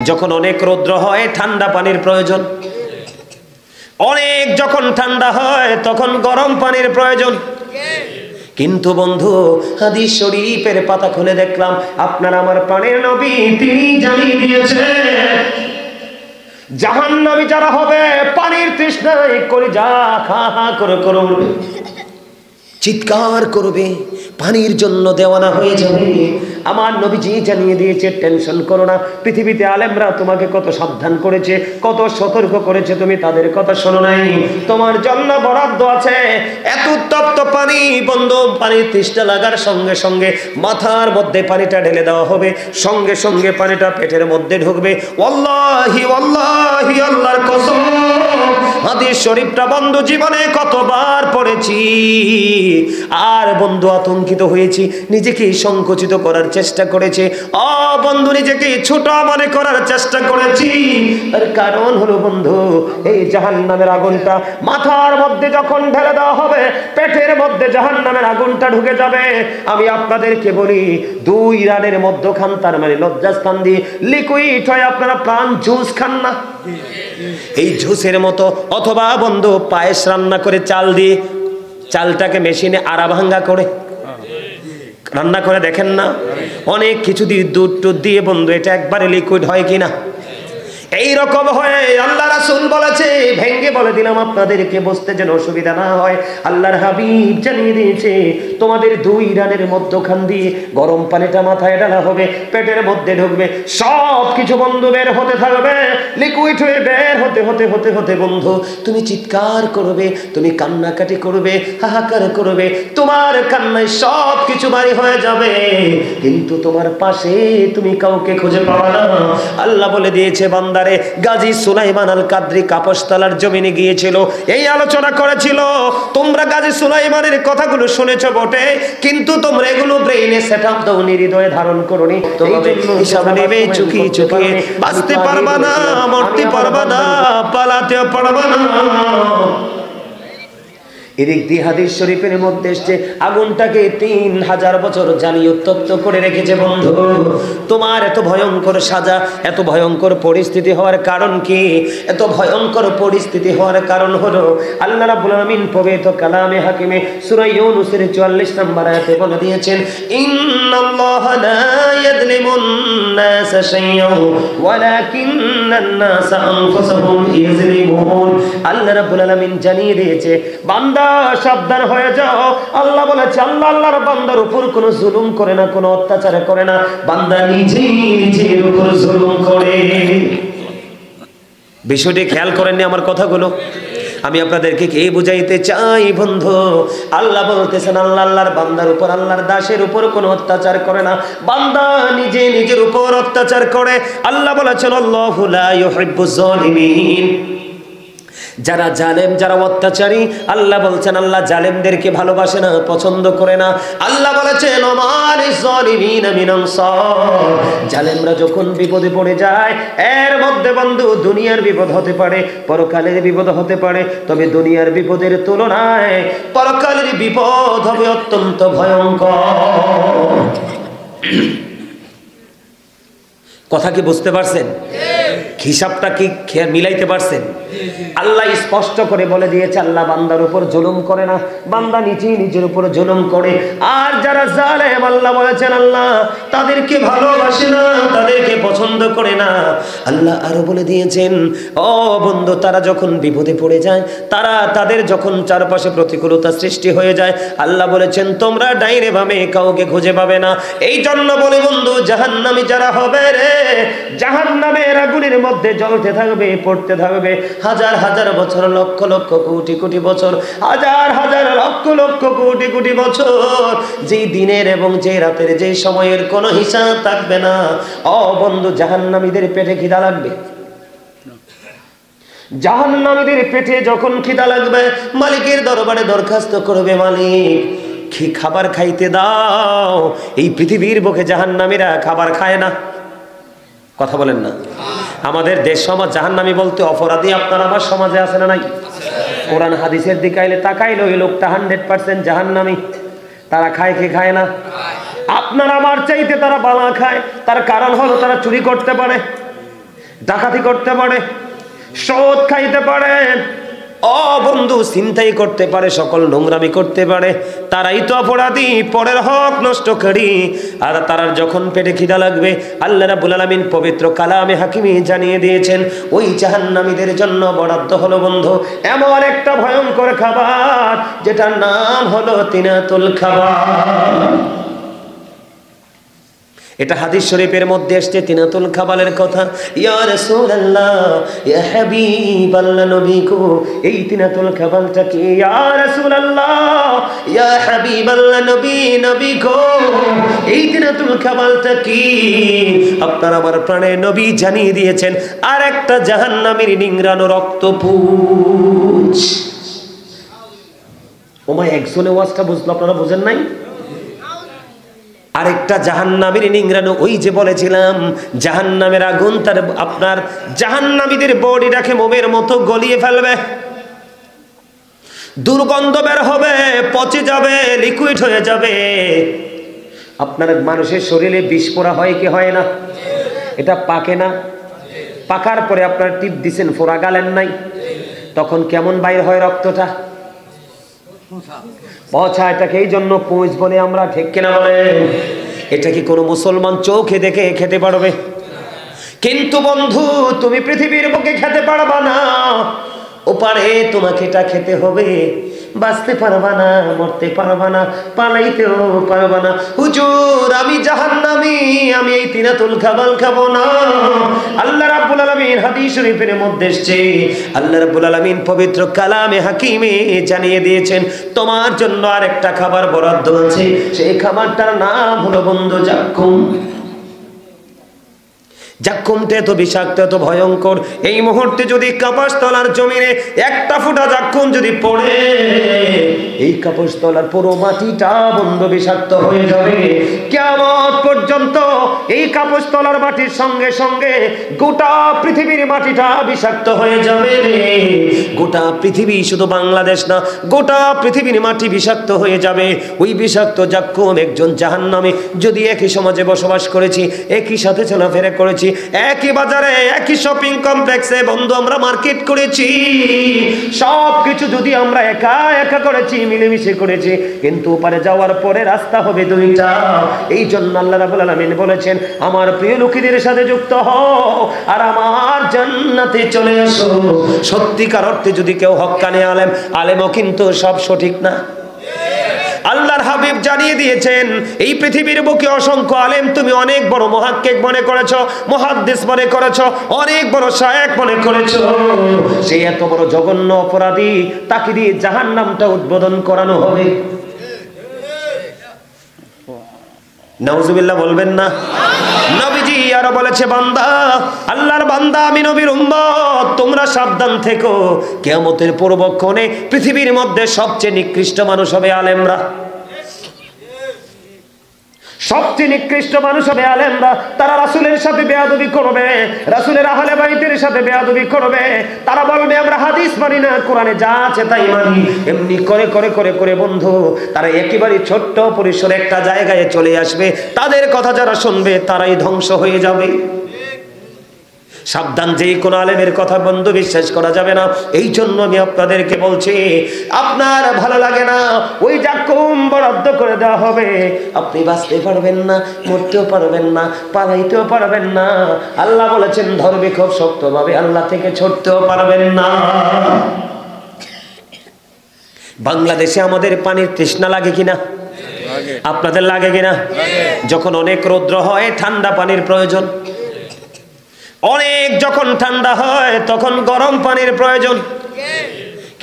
যখন অনেক রৌদ্র হয় ঠান্ডা পানির প্রয়োজন, অনেক যখন ঠান্ডা হয় তখন গরম পানির প্রয়োজন। কিন্তু বন্ধু, হাদিস শরীফের পাতা খুলে দেখলাম আপনার আমার প্রাণের নবী তিনি জানিয়ে দিয়েছে জাহান্নামী যারা হবে পানির তৃষ্ণায় কলিজা খা খা করে করবে, চিৎকার করবে, পানির জন্য দেওয়ানা হয়ে যাবে। আমার নবীজি জানিয়ে দিয়েছে টেনশন করো না। পৃথিবীতে আলেমরা তোমাকে কত সাবধান করেছে, কত সতর্ক করেছে, তুমি তাদের কথা শোনো নাই। তোমার জন্য বরাদ্দ আছে এত উত্তপ্ত পানি। বন্ধু, পানির তৃষ্ণা লাগার সঙ্গে সঙ্গে মাথার মধ্যে পানিটা ঢেলে দেওয়া হবে, সঙ্গে সঙ্গে পানিটা পেটের মধ্যে ঢুকবে। ওয়াল্লাহি ওয়াল্লাহি আল্লাহর কসম, হাদিস শরীফটা বন্ধু জীবনে কতবার পড়েছি। আর বন্ধু আতঙ্কিত হয়েছি, নিজেকে সংকুচিত করার চেষ্টা করেছে। বন্ধু, নিজেকে ছোট মনে করার চেষ্টা করেছি। তার কারণ হলো বন্ধু, এই জাহান্নামের আগুনটা মাথার মধ্যে যখন ঢেলে দেওয়া হবে, পেটের মধ্যে জাহান্নামের আগুনটা ঢুকে যাবে। আমি আপনাদেরকে বলি, 2 রানের মধ্যখান, তার মানে লজ্জাস্থান দিয়ে লিকুইড হয়, আপনারা প্রাণ জুস খান না? এই জুসের মতো, অথবা বন্ধু পায়েস রান্না করে চাল দিয়ে, চালটাকে মেশিনে আড়া ভাঙ্গা করে রান্না করে দেখেন না, অনেক কিছু দিয়ে দুধ টুধ দিয়ে বন্ধু এটা একবারে লিকুইড হয় কিনা? এই রকম হয়ে আল্লাহ রাসূল বলেছে, ভেঙ্গে বলে দিলাম আপনাদেরকে বুঝতে যেন অসুবিধা না হয়। আল্লাহর হাবিব জানিয়ে দিয়েছে তোমাদের 2 রানের মধ্যখান দিয়ে গরম পানিটা মাথায় ঢালা হবে, পেটের মধ্যে ঢুকবে, সব কিছু বন্ধু বের হতে থাকবে, লিকুইড হয়ে বের হতে হতে হতে হতে বন্ধু তুমি চিৎকার করবে, তুমি কান্নাকাটি করবে, হাহাকার করবে, তোমার কান্নায় সব কিছু বাড়ি হয়ে যাবে, কিন্তু তোমার পাশে তুমি কাউকে খুঁজে পাবে না। আল্লাহ বলে দিয়েছে বান্দা, গাজী সুলাইমান আল কাদরি কাপসতলার জমিনে গিয়েছিল, এই আলোচনা করেছিল। তোমরা গাজী সুলাইমানের কথাগুলো শুনেছো বটে, কিন্তু তোমরা এগুলো ব্রেইনে সেটআপ দাও, হৃদয়ে ধারণ করোনি। তোমাদের হিসাব নেবে চুকি চুকি, বাঁচতে পারবা না, মরতে পারবা না, পালাতেও পারবা না। এদিক দিয়ে হাদিস শরীফের মধ্যে এসছে আগুনটাকে 3000 বছর জ্বালিয়ে উত্তপ্ত করে রেখেছে। বন্ধু, তোমার এত ভয়ঙ্কর সাজা, এত ভয়ঙ্কর পরিস্থিতি হওয়ার কারণ কি? এত ভয়ঙ্কর পরিস্থিতি হওয়ার কারণ হলো আল্লাহ রাব্বুল আলামিন পবিত্র কালামে হাকিমে সূরা ইউনূসের 44 নম্বর আয়াতে বলে দিয়েছেন, ইন্নাল্লাহা লা ইয়াযলিমুন নাসা শাইয়্যান ওয়ালাকিন্নান নাসা আনফুসাহুম ইয়াযলিমুন। আল্লাহ রাব্বুল আলামিন জানিয়ে দিয়েছে বান্দা সাবধান হয়ে যাও। আল্লাহ বলেছে আল্লাহ আল্লাহর বান্দার উপর কোনো জুলুম করে না, কোনো অত্যাচার করে না, বান্দা নিজের উপর জুলুম করে। বিষয়টি খেয়াল করেননি আমার কথাগুলো? আমি আপনাদেরকে কে বুঝাইতে চাই বন্ধু, আল্লাহ বলতেছেন আল্লাহ আল্লাহর বান্দার উপর, আল্লাহর দাসের উপর কোনো অত্যাচার করে না, বান্দা নিজে নিজের উপর অত্যাচার করে। আল্লাহ বলেছেন আল্লাহু লা ইউহিব্বুজ জালিমিন। যারা জালেম, যারা অত্যাচারী, আল্লাহ বলছেন আল্লাহ জালেমদেরকে ভালোবাসে না, পছন্দ করে না। আল্লাহ বলেছেন ওমালিজ জালিমিনা মিন আনসার। জালেমরা যখন বিপদে পড়ে যায়, এর মধ্যে বন্ধু দুনিয়ার বিপদ হতে পারে, পরকালের বিপদ হতে পারে, তবে দুনিয়ার বিপদের তুলনায় পরকালের বিপদ হবে অত্যন্ত ভয়ঙ্কর। কথা কি বুঝতে পারছেন? হিসাবটা কি মিলাইতে পারছেন? আল্লাহ স্পষ্ট করে বলে দিয়েছে আল্লাহ বান্দার উপর জুলুম করে না, বান্দা নিজেই নিজের উপর জুলুম করে। আর যারা জালেম, আল্লাহ বলেছেন আল্লাহ তাদেরকে ভালোবাসে না, তাদেরকে পছন্দ করে না। আল্লাহ আরো বলে দিয়েছেন ও বন্ধু, তারা যখন বিপদে পড়ে যায়, তাদের যখন চারপাশে প্রতিকূলতা সৃষ্টি হয়ে যায়, আল্লাহ বলেছেন তোমরা ডাইনে বামে কাউকে খুঁজে পাবে না। এই জন্য বলে বন্ধু, জাহান্নামী যারা হবে রে, জাহান্নামের আগুনের মধ্যে জ্বলতে থাকবে, পড়তে থাকবে হাজার হাজার বছর, লক্ষ লক্ষ কোটি কোটি বছর, হাজার হাজার লক্ষ লক্ষ কোটি কোটি বছর। যেই দিনের এবং যে রাতের, যে সময়ের কোনো হিসাব থাকবে না। বন্ধু, জাহান্নামীদের পেটে খিদা লাগবে। জাহান্নামীদের পেটে যখন খিদা লাগবে, মালিকের দরবারে দরখাস্ত করবে, মালিক খাবার খাইতে দাও। এই পৃথিবীর বুকে জাহান্নামীরা খাবার খায় না। কথা বলেন না? আমাদের দেশ সমাজ জাহান্নামী বলতে অপরাধী আপনার আমার সমাজে আছে না নাই? কোরআন হাদিসের দিকে তাকাইলে ওই লোকটা 100% জাহান্নামী। তারা খায় কি খায় না? আপনার আমার চাইতে তারা বালা খায়। তার কারণ হলো তারা চুরি করতে পারে। ডাকাতি করতে পারে, সুদ খাইতে পারে, ও বন্ধু ছিনতাই করতে পারে, সকল নোংরামি করতে পারে, তারাই তো অপরাধী, পরের হক নষ্টকারী। আর তারার যখন পেটে খিদা লাগবে, আল্লাহ রাব্বুল আলামিন পবিত্র কালামে হাকিমে জানিয়ে দিয়েছেন ওই জাহান্নামীদের জন্য বরাদ্দ হলো বন্ধু এমন একটা ভয়ঙ্কর খাবার যেটার নাম হলো তিনাতুল খাবার। এটা হাদিস শরীফের মধ্যে আসছে তিনাতুল খাবারের কথা। ইয়া রাসূলুল্লাহ, ইয়া হাবিবাল্লাহ, নবী গো এই তিনাতুল খাবারটা কি? ইয়া রাসূলুল্লাহ, ইয়া হাবিবাল্লাহ, নবী গো এই তিনাতুল খাবারটা কি? আপনার আমার প্রাণের নবী জানিয়ে দিয়েছেন আর একটা জাহান্নামীর নিংড়ানো রক্তপুঞ্জ। ওমা একজনে ওয়াজটা বুঝলো, আপনারা বুঝেন নাই? আরেকটা জাহান্নামীর নিংড়ানো, ওই যে বলেছিলাম জাহান্নামের আগুন তার আপনার জাহান্নামীদের বডিটাকে মোমের মতো গলিয়ে ফেলবে, দুর্গন্ধ বের হবে, পচে যাবে, লিকুইড হয়ে যাবে। আপনার মানুষের শরীরে বিষ পোড়া হয় কি হয় না? এটা পাকে না? পাকার পরে আপনার টিপ দিছেন, ফোড়া গালেন নাই, তখন কেমন বাইর হয় রক্তটা? পচা। এটাকে এই জন্য পুঁজ বলে আমরা, ঠিক কিনা বলে? এটা কি কোনো মুসলমান চোখে দেখে খেতে পারবে? কিন্তু বন্ধু তুমি পৃথিবীর বুকে খেতে পারবা না, ওপারে তোমাকে এটা খেতে হবে। বাঁচতে পারবা না, মরতে পারবা না, পালাইতেও পারবা না। হুজুর আমি জাহান্নামী, আমি এই তিনাতুল খাবার খাবো না। আল্লাহ রাব্বুল আলামিন হাদিস শরীফের মধ্যে এসেছে, আল্লাহ রাব্বুল আলামিন পবিত্র কালামে হাকিমে জানিয়ে দিয়েছেন তোমার জন্য আরেকটা খাবার বরাদ্দ আছে। সেই খাবারটার নাম হলো বন্ধু জাক্কুম। জাক্কুমটা এত বিষাক্ত, এত ভয়ঙ্কর, এই মুহূর্তে যদি কাপাসতলার জমিনে একটা ফুটা জাক্কুম যদি পড়ে, এই কাপাসতলার পুরো মাটিটা বন্ধ বিষাক্ত হয়ে যাবে। কিয়ামত পর্যন্ত এই কাপাসতলার মাটির সঙ্গে সঙ্গে গোটা পৃথিবীর মাটিটা বিষাক্ত হয়ে যাবে রে। গোটা পৃথিবী, শুধু বাংলাদেশ না, গোটা পৃথিবীর মাটি বিষাক্ত হয়ে যাবে। ওই বিষাক্ত জাক্কুম একজন জাহান্নামী, যদি একই সমাজে বসবাস করেছি, একই সাথে চলাফেরা করেছি, একই বাজারে, একই শপিং কমপ্লেক্সে বন্ধু আমরা মার্কেট করেছি, সব কিছু যদি আমরা একা একা করেছি, মিলেমিশে করেছি, কিন্তু ওপারে যাওয়ার পরে রাস্তা হবে দুইটা। এই জন্য আল্লাহ রাব্বুল আলামিন বলেছেন আমার প্রিয় লোকেদের সাথে যুক্ত হও আর আমার জান্নাতে চলে আসো। সত্যিকার অর্থে যদি কেউ হক্কানি আলেম, আলেমও কিন্তু সব সঠিক না। আল্লাহর হাবিব জানিয়ে দিয়েছেন এই পৃথিবীর বুকে অসংখ্য আলেম তুমি অনেক বড় মুহাক্কিক মনে করেছো, মুহাদ্দিস মনে করেছো, অনেক বড় শায়েখ মনে করেছো, সেই এত বড় জঘন্য অপরাধী, তাকে দিয়ে জাহান্নামটা উদ্বোধন করানো হবে। নাউজুবিল্লাহ বলবেন না? নবীজি আরো বলেছে বান্দা, আল্লাহর বান্দা, আমি নবীর উম্মত, তোমরা সাবধান থেকো, কিয়ামতের পূর্বক্ষণে পৃথিবীর মধ্যে সবচেয়ে নিকৃষ্ট মানুষ হবে আলেমরা। সবচেয়ে নিকৃষ্ট মানুষ হবে আলেমরা। তারা রাসূলের সাথে বেয়াদবি করবে, রাসূলের আহলে বাইতের সাথে বেয়াদবি করবে, তারা বলবে আমরা হাদিস মানি না, কোরআনে যা আছে তাই মানি। এমনি করে করে করে করে বন্ধু তারা একেবারে ছোট্ট পরিসরে একটা জায়গায় চলে আসবে, তাদের কথা যারা শুনবে তারাই ধ্বংস হয়ে যাবে। সাবধান, যে কোন আলেমের কথা বন্ধু বিশ্বাস করা যাবে না। এই জন্য আমি আপনাদেরকে বলছি, আপনার ভালো লাগে না, ওই জাক্কুম বরাদ্দ করে দেওয়া হবে, আপনি বাঁচতে পারবেন না, মরতেও পারবেন না, পালাইতেও পারবেন না। আল্লাহ বলেছেন ধরবে খুব শক্তভাবে, আল্লাহ থেকে ছুটতেও পারবেন না। বাংলাদেশে আমাদের পানির তৃষ্ণা লাগে কিনা? আপনাদের লাগে কিনা? যখন অনেক রৌদ্র হয় ঠান্ডা পানির প্রয়োজন, অনেক যখন ঠান্ডা হয় তখন গরম পানির প্রয়োজন।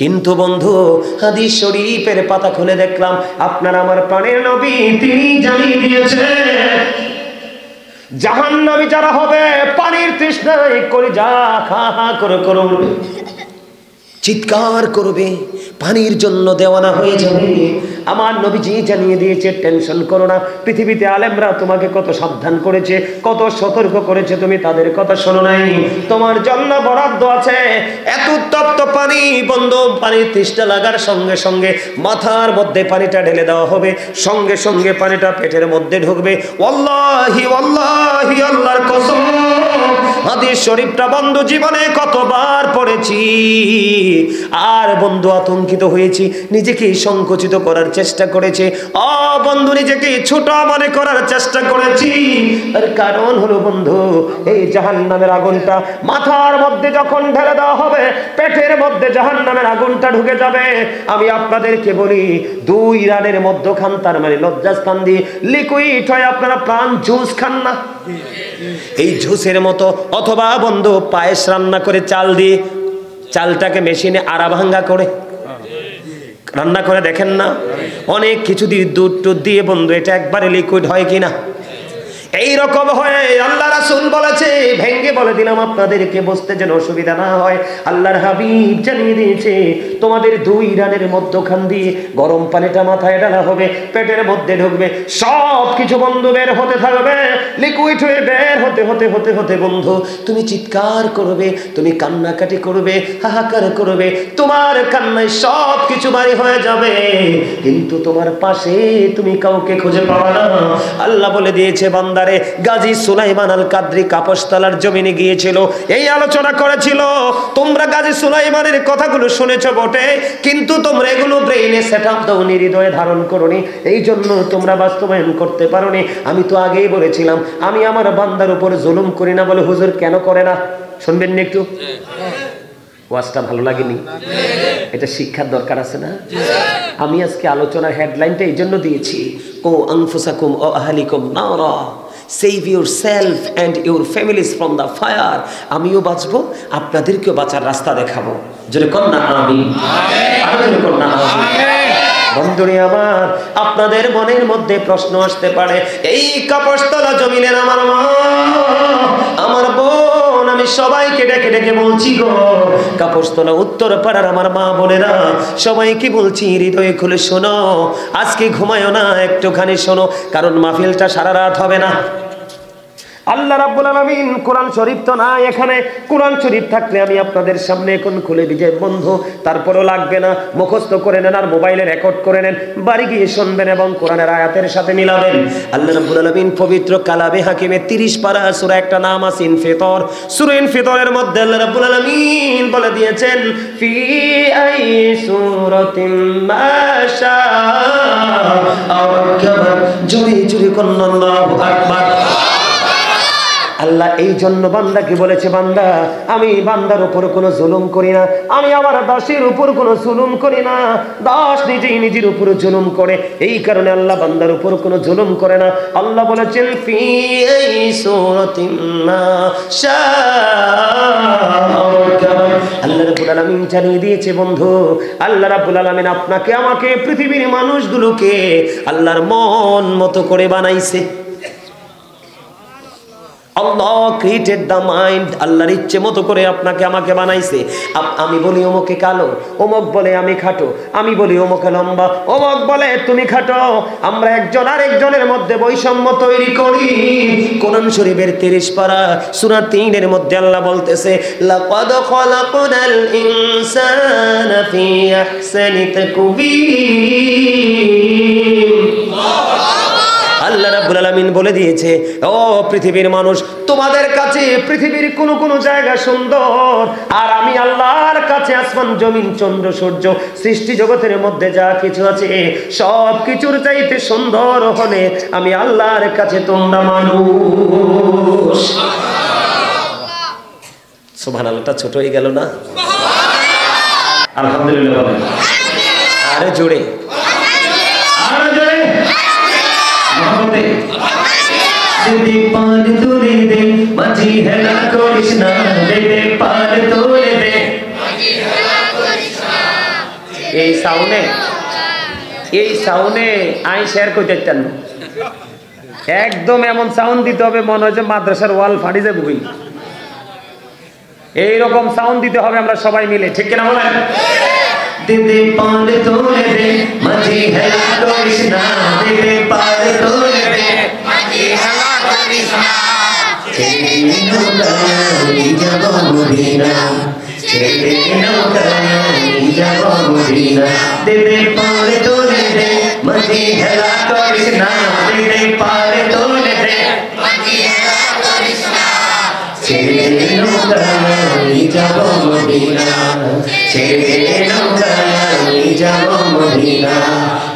কিন্তু বন্ধু হাদিস শরীফের পাতা খুলে দেখলাম আপনার আমার প্রাণের নবী তিনি জানিয়ে দিয়েছেন জাহান্নামী যারা হবে পানির তৃষ্ণায় কলিজা খা খা করে করবে, চিৎকার করবে, পানির জন্য দেওয়ানা হয়ে যাবে। আমার নবীজি জানিয়ে দিয়েছে টেনশন করো না। পৃথিবীতে আলেমরা তোমাকে কত সাবধান করেছে, কত সতর্ক করেছে, তুমি তাদের কথা শোনো নাই। তোমার জন্য বরাদ্দ আছে এত উত্তপ্ত পানি, বন্ধু পানির তৃষ্ণা লাগার সঙ্গে সঙ্গে মাথার মধ্যে পানিটা ঢেলে দেওয়া হবে, সঙ্গে সঙ্গে পানিটা পেটের মধ্যে ঢুকবে। ওয়াল্লাহি ওয়াল্লাহি আল্লাহর কসম, হাদিস শরীফটা বন্ধু জীবনে কতবার পড়েছি, আর বন্ধু আতঙ্কিত হয়েছি, নিজেকে সংকুচিত করার চেষ্টা করেছে। বন্ধু নিজেকে ছোট মনে করার চেষ্টা করেছি। আর কারণ হলো বন্ধু, এই জাহান্নামের আগুনটা মাথার মধ্যে যখন ঢেলে দেওয়া হবে, পেটের মধ্যে জাহান্নামের আগুনটা ঢুকে যাবে। আমি আপনাদেরকে বলি, 2 রানের মধ্যখান, তার মানে লজ্জাস্থান দিয়ে লিকুইড হয়ে আপনারা প্রাণ জুস খান না, এই জুসের মতো, অথবা বন্ধু পায়েস রান্না করে চাল দিয়ে, চালটাকে মেশিনে আড়া ভাঙ্গা করে রান্না করে দেখেন না, অনেক কিছু দিয়ে দুধ টুধ দিয়ে বন্ধু এটা একবারে লিকুইড হয় কিনা? এই রকম হয়। আল্লাহ রাসূল বলেছে, ভেঙ্গে বলে দিলাম আপনাদেরকে বুঝতে যেন অসুবিধা না হয়। আল্লাহর হাবিব জানিয়ে দিয়েছে, তোমাদের 2 রানের মধ্যখান দিয়ে গরম পানিটা মাথায় ঢালা হবে, পেটের মধ্যে ঢুকবে, সব কিছু বন্ধু বের হতে থাকবে, লিকুইড হয়ে বের হতে হতে হতে হতে বন্ধু তুমি চিৎকার করবে, তুমি কান্নাকাটি করবে, হাহাকার করবে, তোমার কান্নায় সব কিছু বাড়ি হয়ে যাবে, কিন্তু তোমার পাশে তুমি কাউকে খুঁজে পাবে না। আল্লাহ বলে দিয়েছে, বান্দা গাজী সুলাইমান আল কাদরি কাপসতলার জমিনে গিয়েছিল, এই আলোচনা করেছিল, তোমরা গাজী সুলাইমানের কথাগুলো শুনেছো বটে, কিন্তু তোমরা এগুলো ব্রেইনে সেটআপ দাওনি, হৃদয়ে ধারণ করোনি, এই জন্য তোমরা বাস্তবায়ন করতে পারোনি। আমি তো আগেই বলেছিলাম, আমি আমার বান্দার উপর জুলুম করি না বলে হুজুর কেন করে না? শুনবেন না একটু? ওয়াজটা ভালো লাগেনি? এটা শিক্ষার দরকার আছে না? আমি আজকে আলোচনার হেডলাইনটা এই জন্য দিয়েছি, ও আনফুসাকুম ও আহলিকুম নারা, save your self and your families from the fire. আমিও বাঁচবো, আপনাদেরকেও বাঁচার রাস্তা দেখাবো। জোরে কর না আমিন, আরো জোরে কর না আমিন। বন্ধুরে আমার, আপনাদের মনের মধ্যে প্রশ্ন আসতে পারে, এই কাপসতলা জমিনের আমার মা, আমার বোন, আমি সবাইকে ডেকে ডেকে বলছি গো, কাপসতলা উত্তর পাড়ার আমার মা বোনেরা, সবাইকে বলছি, হৃদয়ে খুলে শোনো, আজকে ঘুমায়ো না, একটুখানি শোনো, কারণ মাহফিলটা সারা রাত হবে না। আল্লাহ রাব্বুল আলামিন কোরআন শরীফ তো না এখানে, কোরআন শরীফ থাকলে আমি আপনাদের সামনে এখন খুলে দিই বন্ধু, তারপরও লাগবে না, মুখস্থ করে নেন আর মোবাইলে রেকর্ড করে নেন, বাড়ি গিয়ে শুনবেন এবং কোরআনের আয়াতের সাথে মিলাবেন। আল্লাহ রাব্বুল আলামিন পবিত্র কালামে হাকিমে 30 পারা সূরা, একটা নাম আছে ইনফিতর, সূরা ইনফিতরের মধ্যে আল্লাহ রাব্বুল আলামিন বলে দিয়েছেন, ফি আই সূরাতিন মাশা আরাকাবার, জুরি জুরি কোন আল্লাহু আকবার। আল্লাহ এই জন্য বান্দাকে বলেছে, বান্দা, আমি বান্দার উপর কোনো জুলুম করি না, আমি আমার দাসের উপর কোনো জুলুম করি না, দাস নিজেই নিজের উপর জুলুম করে, এই কারণে আল্লাহ বান্দার উপর কোনো জুলুম করে না। আল্লাহ বলেছেন, ফি সূরাতিন মাশা, আল্লাহ রাব্বুল আলামিন জানিয়ে দিয়েছে বন্ধু, আল্লাহ রাব্বুল আলামিন আপনাকে আমাকে পৃথিবীর মানুষগুলোকে আল্লাহর মন মতো করে বানাইছে। Allah created the mind, আল্লাহর ইচ্ছে মতো করে আপনাকে আমাকে বানাইছে। আমি বলি ওমকে কালো, ওমক বলে আমি খাটো, আমি বলি ওমকে লম্বা, ওমক বলে তুমি খাটো, আমরা একজন আরেকজনের মধ্যে বৈষম্য তৈরি করি। কোরআন শরীফের 30 পারা সূরা 3 এর মধ্যে আল্লাহ বলতেছে, লাকাদ খালাকনাল ইনসানা ফি আহসানি তাকওয়িম। আল্লাহ রাব্বুল আলামিন বলে দিয়েছে, ও পৃথিবীর মানুষ, তোমাদের কাছে পৃথিবীর কোন কোন জায়গা সুন্দর, আর আমি আল্লাহর কাছে আসমান জমিন চন্দ্র সূর্য সৃষ্টি জগতের মধ্যে যা কিছু আছে সব কিছুর চাইতে সুন্দর হলে আমি আল্লাহর কাছে তোমরা মানুষ। সুবহানাল্লাহটা ছোট হয়ে গেল না? আলহামদুলিল্লাহ বলেন আরে জোরে, আরে জোরে। दे पार तोरे दे माझी हेला कृष्णा, दे पार तोरे दे माझी हेला कृष्णा। এই সাউন্ডে আই শেয়ার করতে চান, একদম এমন সাউন্ড দিতে হবে মনে হয় যে মাদ্রাসার ওয়াল ফাটি যাবে বই, এইরকম সাউন্ড দিতে হবে আমরা সবাই মিলে, ঠিক কিনা বলেন? दे पार तोरे दे माझी हेला कृष्णा, दे पार तोरे दे माझी हेला कृष्णा। ছেড়ে নৌকা নিয়ে যাব মদিনা, ছেড়ে নৌকা নিয়ে যাব মদিনা, দে পার তোরে দে माझी हेला कृष्णा, दे पार तोरे दे माझी हेला कृष्णा। ছেড়ে নৌকায় যাব মদিনা, ছেড়ে নৌকায় যাব মদিনা।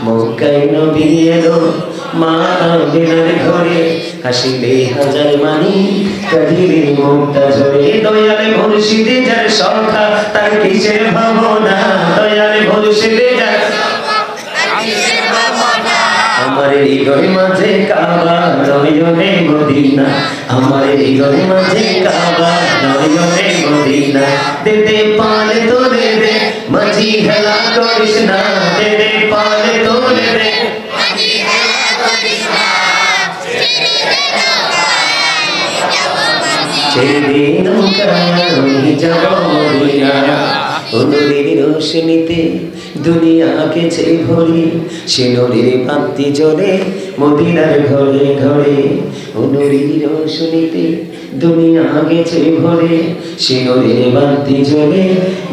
মক্কায় নবী এলো মা আমিনার ঘরে, হাসিলে হাজার মানি কাঁদিলে মুক্তা ঝরে। দয়ালে মুর্শিদে যার সখা তার কিসের ভাবনা, দয়ালে মুর্শিদে যার আমার হৃদয় মাঝে কাবা নয়নে মদিনা, আমার হৃদয় মাঝে কাবা নয়নে মদিনা। দে দে পালে তোলে দে মাঝি হেলা করিস না, দে দে পালে তোলে দে মাঝি হেলা করিস না। ছেড়ে নৌকায় যাব মদিনা, নূরের রোশনীতে দুনিয়াকে ছেড়ে ভরি, সে নূরের বাতি জ্বলে মদিনার ঘরে ঘরে। নূরের রোশনীতে দুনিয়াকে ছেড়ে ভরে, সে নূরের বাতি জ্বলে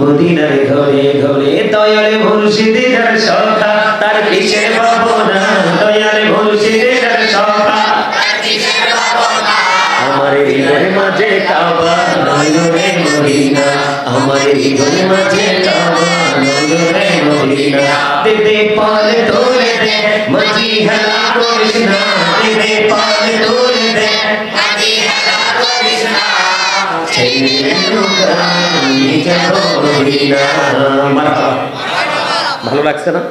মদিনার ঘরে ঘরে। দয়ালে মুর্শিদে যার সখা তার কিসের ভাবনা, দয়ালে মুর্শিদে যার সখা আমার হৃদয় মাঝে কাবা নয়নে মদিনা, আমার হৃদয় মাঝে কাবা নয়নে মদিনা। দে দে পালে তোলে দে মাঝি হেলা করিস না, দে দে পালে তোলে দে মাঝি হেলা করিস না। ছেড়ে নৌকায় যাব মদিনা। ভালো লাগছে না?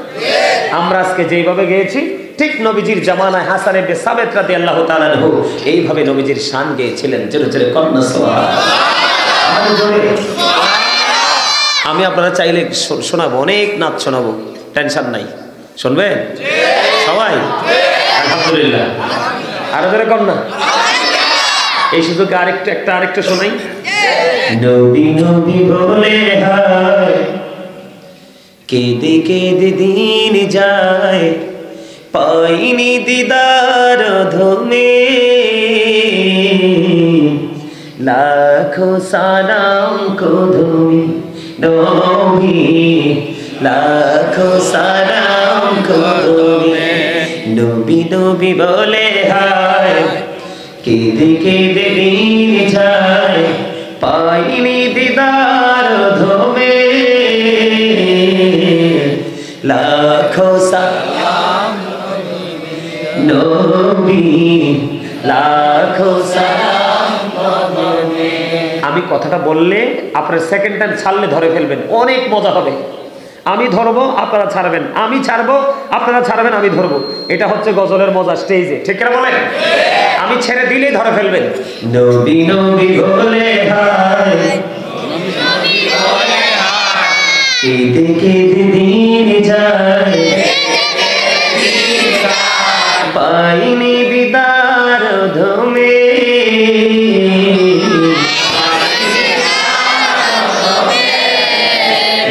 আমরা আজকে যেইভাবে গেয়েছি ঠিক নবীজির জামানায় হাসান ইবনে সাবিত রাদিয়াল্লাহু তাআলা আনহু এইভাবে নবীজির শান গেয়েছিলেন। জোরে জোরে কন্যা সুবহানাল্লাহ। আমি আপনারা চাইলে শোনাবো, অনেক নাচ শোনাবো, টেনশন নাই। শুনবেন সবাই? আলহামদুলিল্লাহ। আরো জোরে কন্যা। এই সুযোগে আরেকটা শোনাই। নবী নবী বলে হায় কেঁদে কেঁদে দিন যায়, পাইনি দিদার ধমে। লাখো সালাম কদমি নবী, লাখো সালাম কদমি। নবী নবী বলে হায় কেঁদে কেঁদে দিন যায়, পাইনি দিদার ধমে। লাখো সালাম নবী, লাখো সালাম। আমি কথাটা বললে আপনার সেকেন্ড টাইম ছাড়লে ধরে ফেলবেন, অনেক মজা হবে। আমি ধরবো আপনারা ছাড়বেন, আমি ছাড়বো আপনারা ছাড়বেন, আমি ধরবো। এটা হচ্ছে গজলের মজা স্টেজে, ঠিক না বলেন? আমি ছেড়ে দিলেই ধরে ফেলবেন। নবী নবী বলে হায় কেঁদে কেঁদে দিন যায়, পাইনি দিদার ধমে।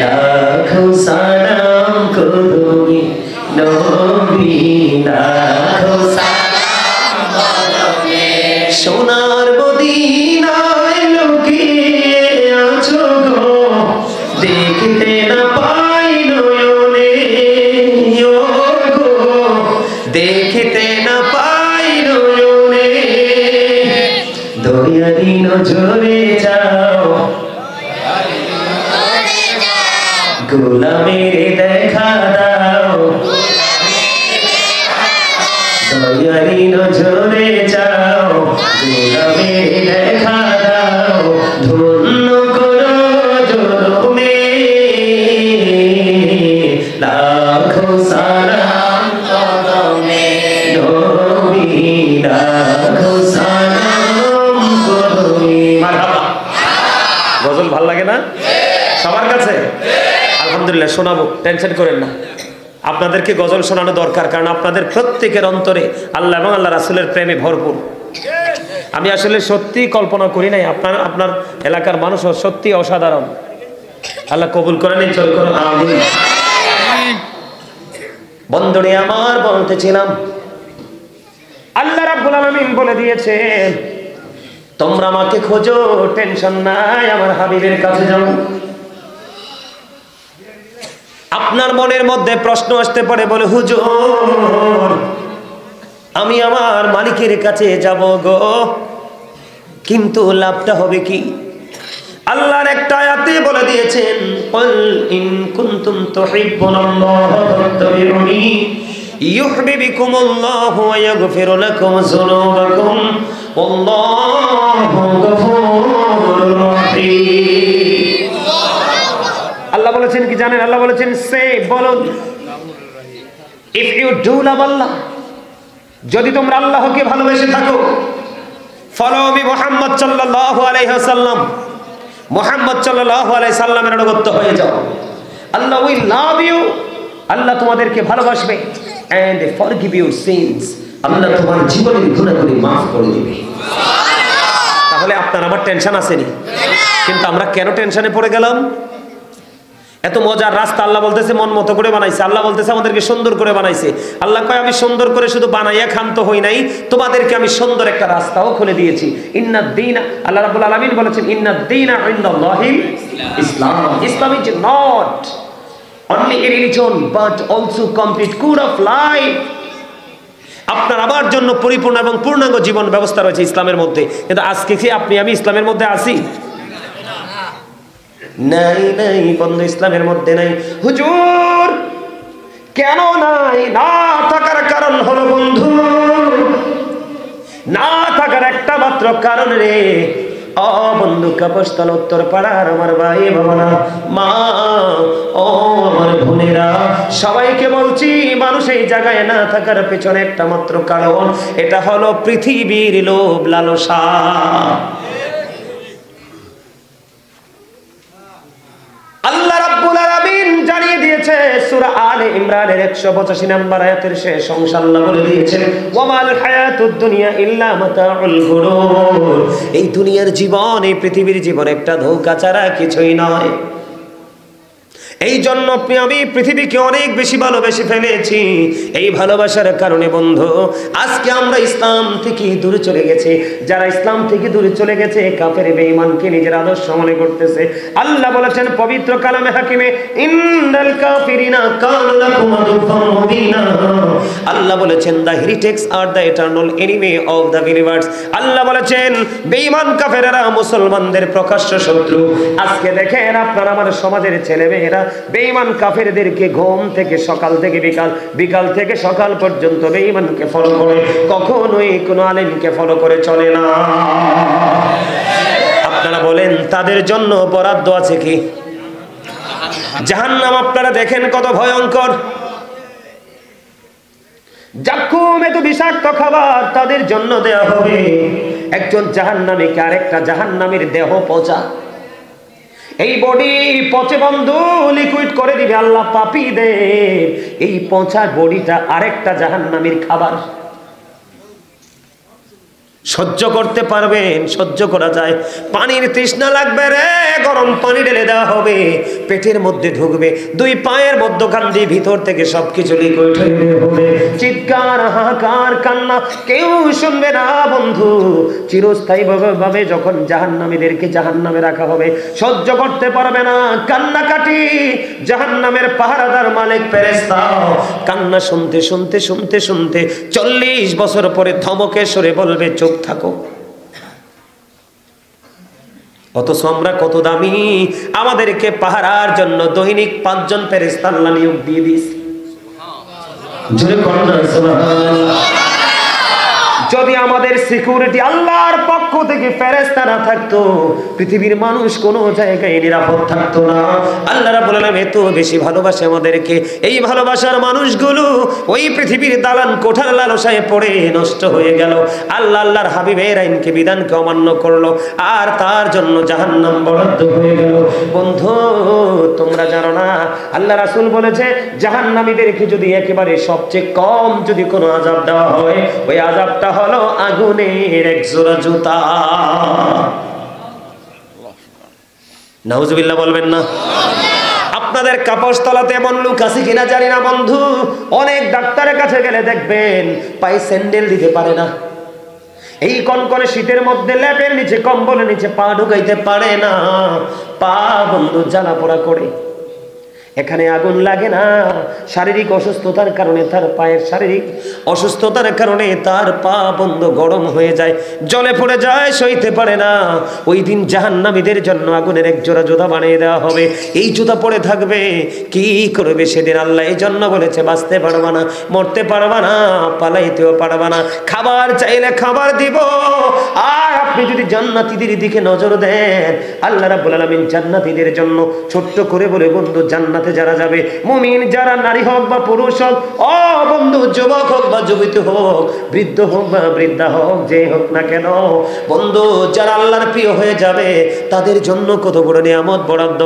লাখো সালাম কদমি নবী, লাখো সালাম কদমি। সোনার মদিনায় লুকিয়ে আছো গো, দেখতে না পাই নয়নে ও গো, দেখতে না পাই নয়নে। দয়ারি নজরে যাও, গোলামের দেখা দাও, দয়ারি নজরে যাও, গোলামের দেখা দাও। ধন্য করো জনমে, লাখো সালাম কদমে নবী, লাখো সালাম কদমে। মারহাবা। গজল ভাল লাগে না সবার কাছে? আলহামদুলিল্লাহ, শোনাবো, টেনশন করেন না। আপনাদেরকে গজল শোনানো দরকার, কারণ আপনাদের প্রত্যেকের অন্তরে আল্লাহ এবং আল্লাহ রাসূলের প্রেমে ভরপুর। আমি আসলে সত্যি কল্পনা করি নাই, আপনার এলাকার মানুষ সত্যি অসাধারণ। আল্লাহ কবুল করেন, চল করুন আমিন। বন্ধুরে আমার বলতেছিলাম, আল্লাহ রাব্বুল আলামিন বলে দিয়েছেন তোমরা আমাকে খোঁজো, টেনশন নাই, আমার হাবিবের কাছে যাও। আপনার মনের মধ্যে প্রশ্ন আসতে পারে, বলে হুজুর আমি আমার মালিকের কাছে যাব গো, কিন্তু লাভটা হবে কি? আল্লাহর একটা আয়াতে বলে দিয়েছেন, কুল ইন কুনতুম তুহিব্বুনাল্লাহ ফাত্তাবিউনি ইউহিব্বুকুমুল্লাহু ওয়া ইয়াগফির লাকুম যুনুবাকুম ওয়াল্লাহু গফুরুর রহিম। আল্লাহ বলেছেন কি জানেন? আল্লাহ বলেছেন, সে বলুন, ইফ ইউ ডু লাভ আল্লাহ, যদি তোমরা আল্লাহকে ভালোবেসে থাকো, ফলো মি মুহাম্মদ সাল্লাল্লাহু আলাইহি ওয়াসাল্লাম, মুহাম্মদ সাল্লাল্লাহু আলাইহি সাল্লামের অনুগত হয়ে যাও, আল্লাহ উইল লাভ ইউ, আল্লাহ তোমাদেরকে ভালোবাসবে, এন্ড ফরগিভ ইউর সিনস, আল্লাহ তোমার জীবনের গুনাহগুলি maaf করে দিবে। তাহলে আপনার আমার টেনশন আসেনি, কিন্তু আমরা কেন টেনশনে পড়ে গেলাম? এত মজার রাস্তা আল্লাহ বলতেছে মন মতো করে বানাইছে, আল্লাহ বলতেছে আমাদেরকে সুন্দর করে বানাইছে। আল্লাহ কয় আমি সুন্দর করে শুধু বানাইয়া ক্ষান্ত হই নাই, তোমাদেরকে আমি সুন্দর একটা রাস্তাও খুলে দিয়েছি। ইন্নাদ দীন, আল্লাহ রাব্বুল আলামিন বলেছেন, ইন্নাদ দীনা ইনদাল্লাহিল ইসলাম। Islam is not only a religion but also complete code of life। আপনার আমার জন্য পরিপূর্ণ এবং পূর্ণাঙ্গ জীবন ব্যবস্থা রয়েছে ইসলামের মধ্যে। কিন্তু আজকে কি আপনি আমি ইসলামের মধ্যে আছি? নাই নাই বন্ধু, ইসলামের মধ্যে নাই। হুজুর কেন নাই? না থাকার কারণ হলো বন্ধু, না থাকার একটা মাত্র কারণ রে ও বন্ধু, কাপস্তল উত্তর পাড়ার আমার ভাই বাবারা, মা ও আমার বোনেরা, সবাইকে বলছি, মানুষ এই জায়গায় না থাকার পেছনে একটা মাত্র কারণ, এটা হলো পৃথিবীর লোভ লালসা। আল্লাহ রাব্বুল আলামিন জানিয়ে দিয়েছে সূরা আলে ইমরানের 185 নম্বর আয়াতের শেষ অংশ আল্লাহ বলে দিয়েছেন, ওয়ামাল হায়াতুদ দুনিয়া ইল্লা মাতাউল গুরুর। এই দুনিয়ার জীবন, এই পৃথিবীর জীবন একটা ধোঁকা ছাড়া কিছুই নয়। এই জন্য আমি পৃথিবীকে অনেক বেশি ভালোবেসে ফেলেছি। এই ভালোবাসার কারণে বন্ধু আজকে আমরা ইসলাম থেকে দূরে চলে গেছি। যারা ইসলাম থেকে দূরে চলে গেছে, কাফের বেঈমানকে নিজের আদর্শ মনে করতেছে। আল্লাহ বলেছেন পবিত্র কালামে হাকিমে, ইন্নাল কাফিরিনা কানু লাকুম আদুওয়াম মুবিনা। আল্লাহ বলেছেন, the heretics are the eternal enemy of the believers. Allah বলেছেন বেঈমান কাফেররা মুসলমানদের প্রকাশ্য শত্রু। আজকে দেখেন আপনার আমার সমাজের ছেলেমেয়েরা বেঈমান কাফেরদেরকে ঘুম থেকে সকাল থেকে বিকাল, বিকাল থেকে সকাল পর্যন্ত বেঈমানকে ফলো করে, কখনোই কোনো আলেমকে ফলো করে চলে না। আপনারা বলেন তাদের জন্য বরাদ্দ আছে কি? জাহান্নাম আপনারা দেখেন কত ভয়ঙ্কর। জাক্কুম এত বিষাক্ত খাবার তাদের জন্য দেয়া হবে। একজন জাহান্নামীকে আরেকটা জাহান্নামীর দেহ পচা, এই বডি পচে বন্ধু লিকুইড করে দিবে আল্লাহ পাপীদের। এই পচা বডিটা আরেকটা জাহান্নামীর খাবার। সহ্য করতে পারবেন? সহ্য করা যায়। পানির তৃষ্ণা লাগবে রে, গরম পানি ঢেলে দেওয়া হবে, পেটের মধ্যে ঢুকবে, দুই পায়ের মধ্যখান দিয়ে ভিতর থেকে সবকিছু লিকুইড হয়ে হবে। চিৎকার, হাহাকার, কান্না কেউ শুনবে না বন্ধু। চিরস্থায়ী ভাবে যখন জাহান্নামীদেরকে জাহান্নামে রাখা হবে, সহ্য করতে পারবে না কান্নাকাটি। জাহান্নামের পাহারাদার মালিক ফেরেশতা কান্না শুনতে শুনতে শুনতে শুনতে 40 বছর পরে ধমকে সরে বলবে, চুপ থাকো। অথচ আমরা কত দামি, আমাদেরকে পাহারার জন্য দৈনিক 5 জন ফেরেশতা আল্লাহ নিয়োগ দিয়ে দিয়েছে। জোরে বলুন না সুবহানাল্লাহ। যদি আমাদের সিকিউরিটি আল্লাহর পক্ষ থেকে ফেরেশতা না থাকতো, পৃথিবীর মানুষ কোনো জায়গায় নিরাপদ থাকতো না। আল্লাহ রাব্বুল আলামিন এত বেশি ভালোবাসে আমাদেরকে, এই ভালোবাসার মানুষগুলো ওই পৃথিবীর দালান কোঠার লালসায় পড়ে নষ্ট হয়ে গেল। আল্লাহ আল্লাহর হাবিবের আইনকে বিধানকে অমান্য করলো, আর তার জন্য জাহান্নাম বরাদ্দ হয়ে গেল। বন্ধু তোমরা জানো না, আল্লাহ রাসূল বলেছে জাহান্নামীদেরকে যদি একেবারে সবচেয়ে কম যদি কোনো আযাব দেওয়া হয়, ওই আযাবটা হলো আগুনের এক জোড়া জুতা। নাউজুবিল্লাহ বলবেন না? আপনাদের কাপড়তলাতে এমন লোক আছে কিনা জানি না বন্ধু, অনেক ডাক্তারের কাছে গেলে দেখবেন পায়ে স্যান্ডেল দিতে পারে না। এই কনকনে শীতের মধ্যে ল্যাপের নিচে, কম্বলের নিচে পা ঢুকাইতে পারে না। পা বন্ধু জ্বালা পোড়া করে। এখানে আগুন লাগে না, শারীরিক অসুস্থতার কারণে তার পায়ের শারীরিক অসুস্থতার কারণে তার পা বন্ধ গরম হয়ে যায়, জলে পড়ে যায়, সইতে পারে না। ওই দিন জাহান্নামীদের জন্য আগুনের এক জোড়া জুতা বানিয়ে দেওয়া হবে, এই জুতা পরে থাকবে। কি করবে সেদিন? আল্লাহ এই জন্য বলেছে বাঁচতে পারবা না, মরতে পারবা না, পালাইতেও পারবা না। খাবার চাইলে খাবার দিব। আর আপনি যদি জান্নাতীদের দিকে নজর দেন, আল্লাহ রাব্বুল আলামিন জান্নাতীদের জন্য ছোট্ট করে বলে, বন্ধু জান্নাতে যারা যাবে, মুমিন যারা, নারী হোক বা পুরুষ হোক, ও বন্ধু যুবক হোক বা যুবতী হোক, বৃদ্ধ হোক বা বৃদ্ধা হোক, যে হোক না কেন, বন্ধু যারা আল্লাহর প্রিয় হয়ে যাবে তাদের জন্য কত বড় নিয়ামত বরাদ্দ।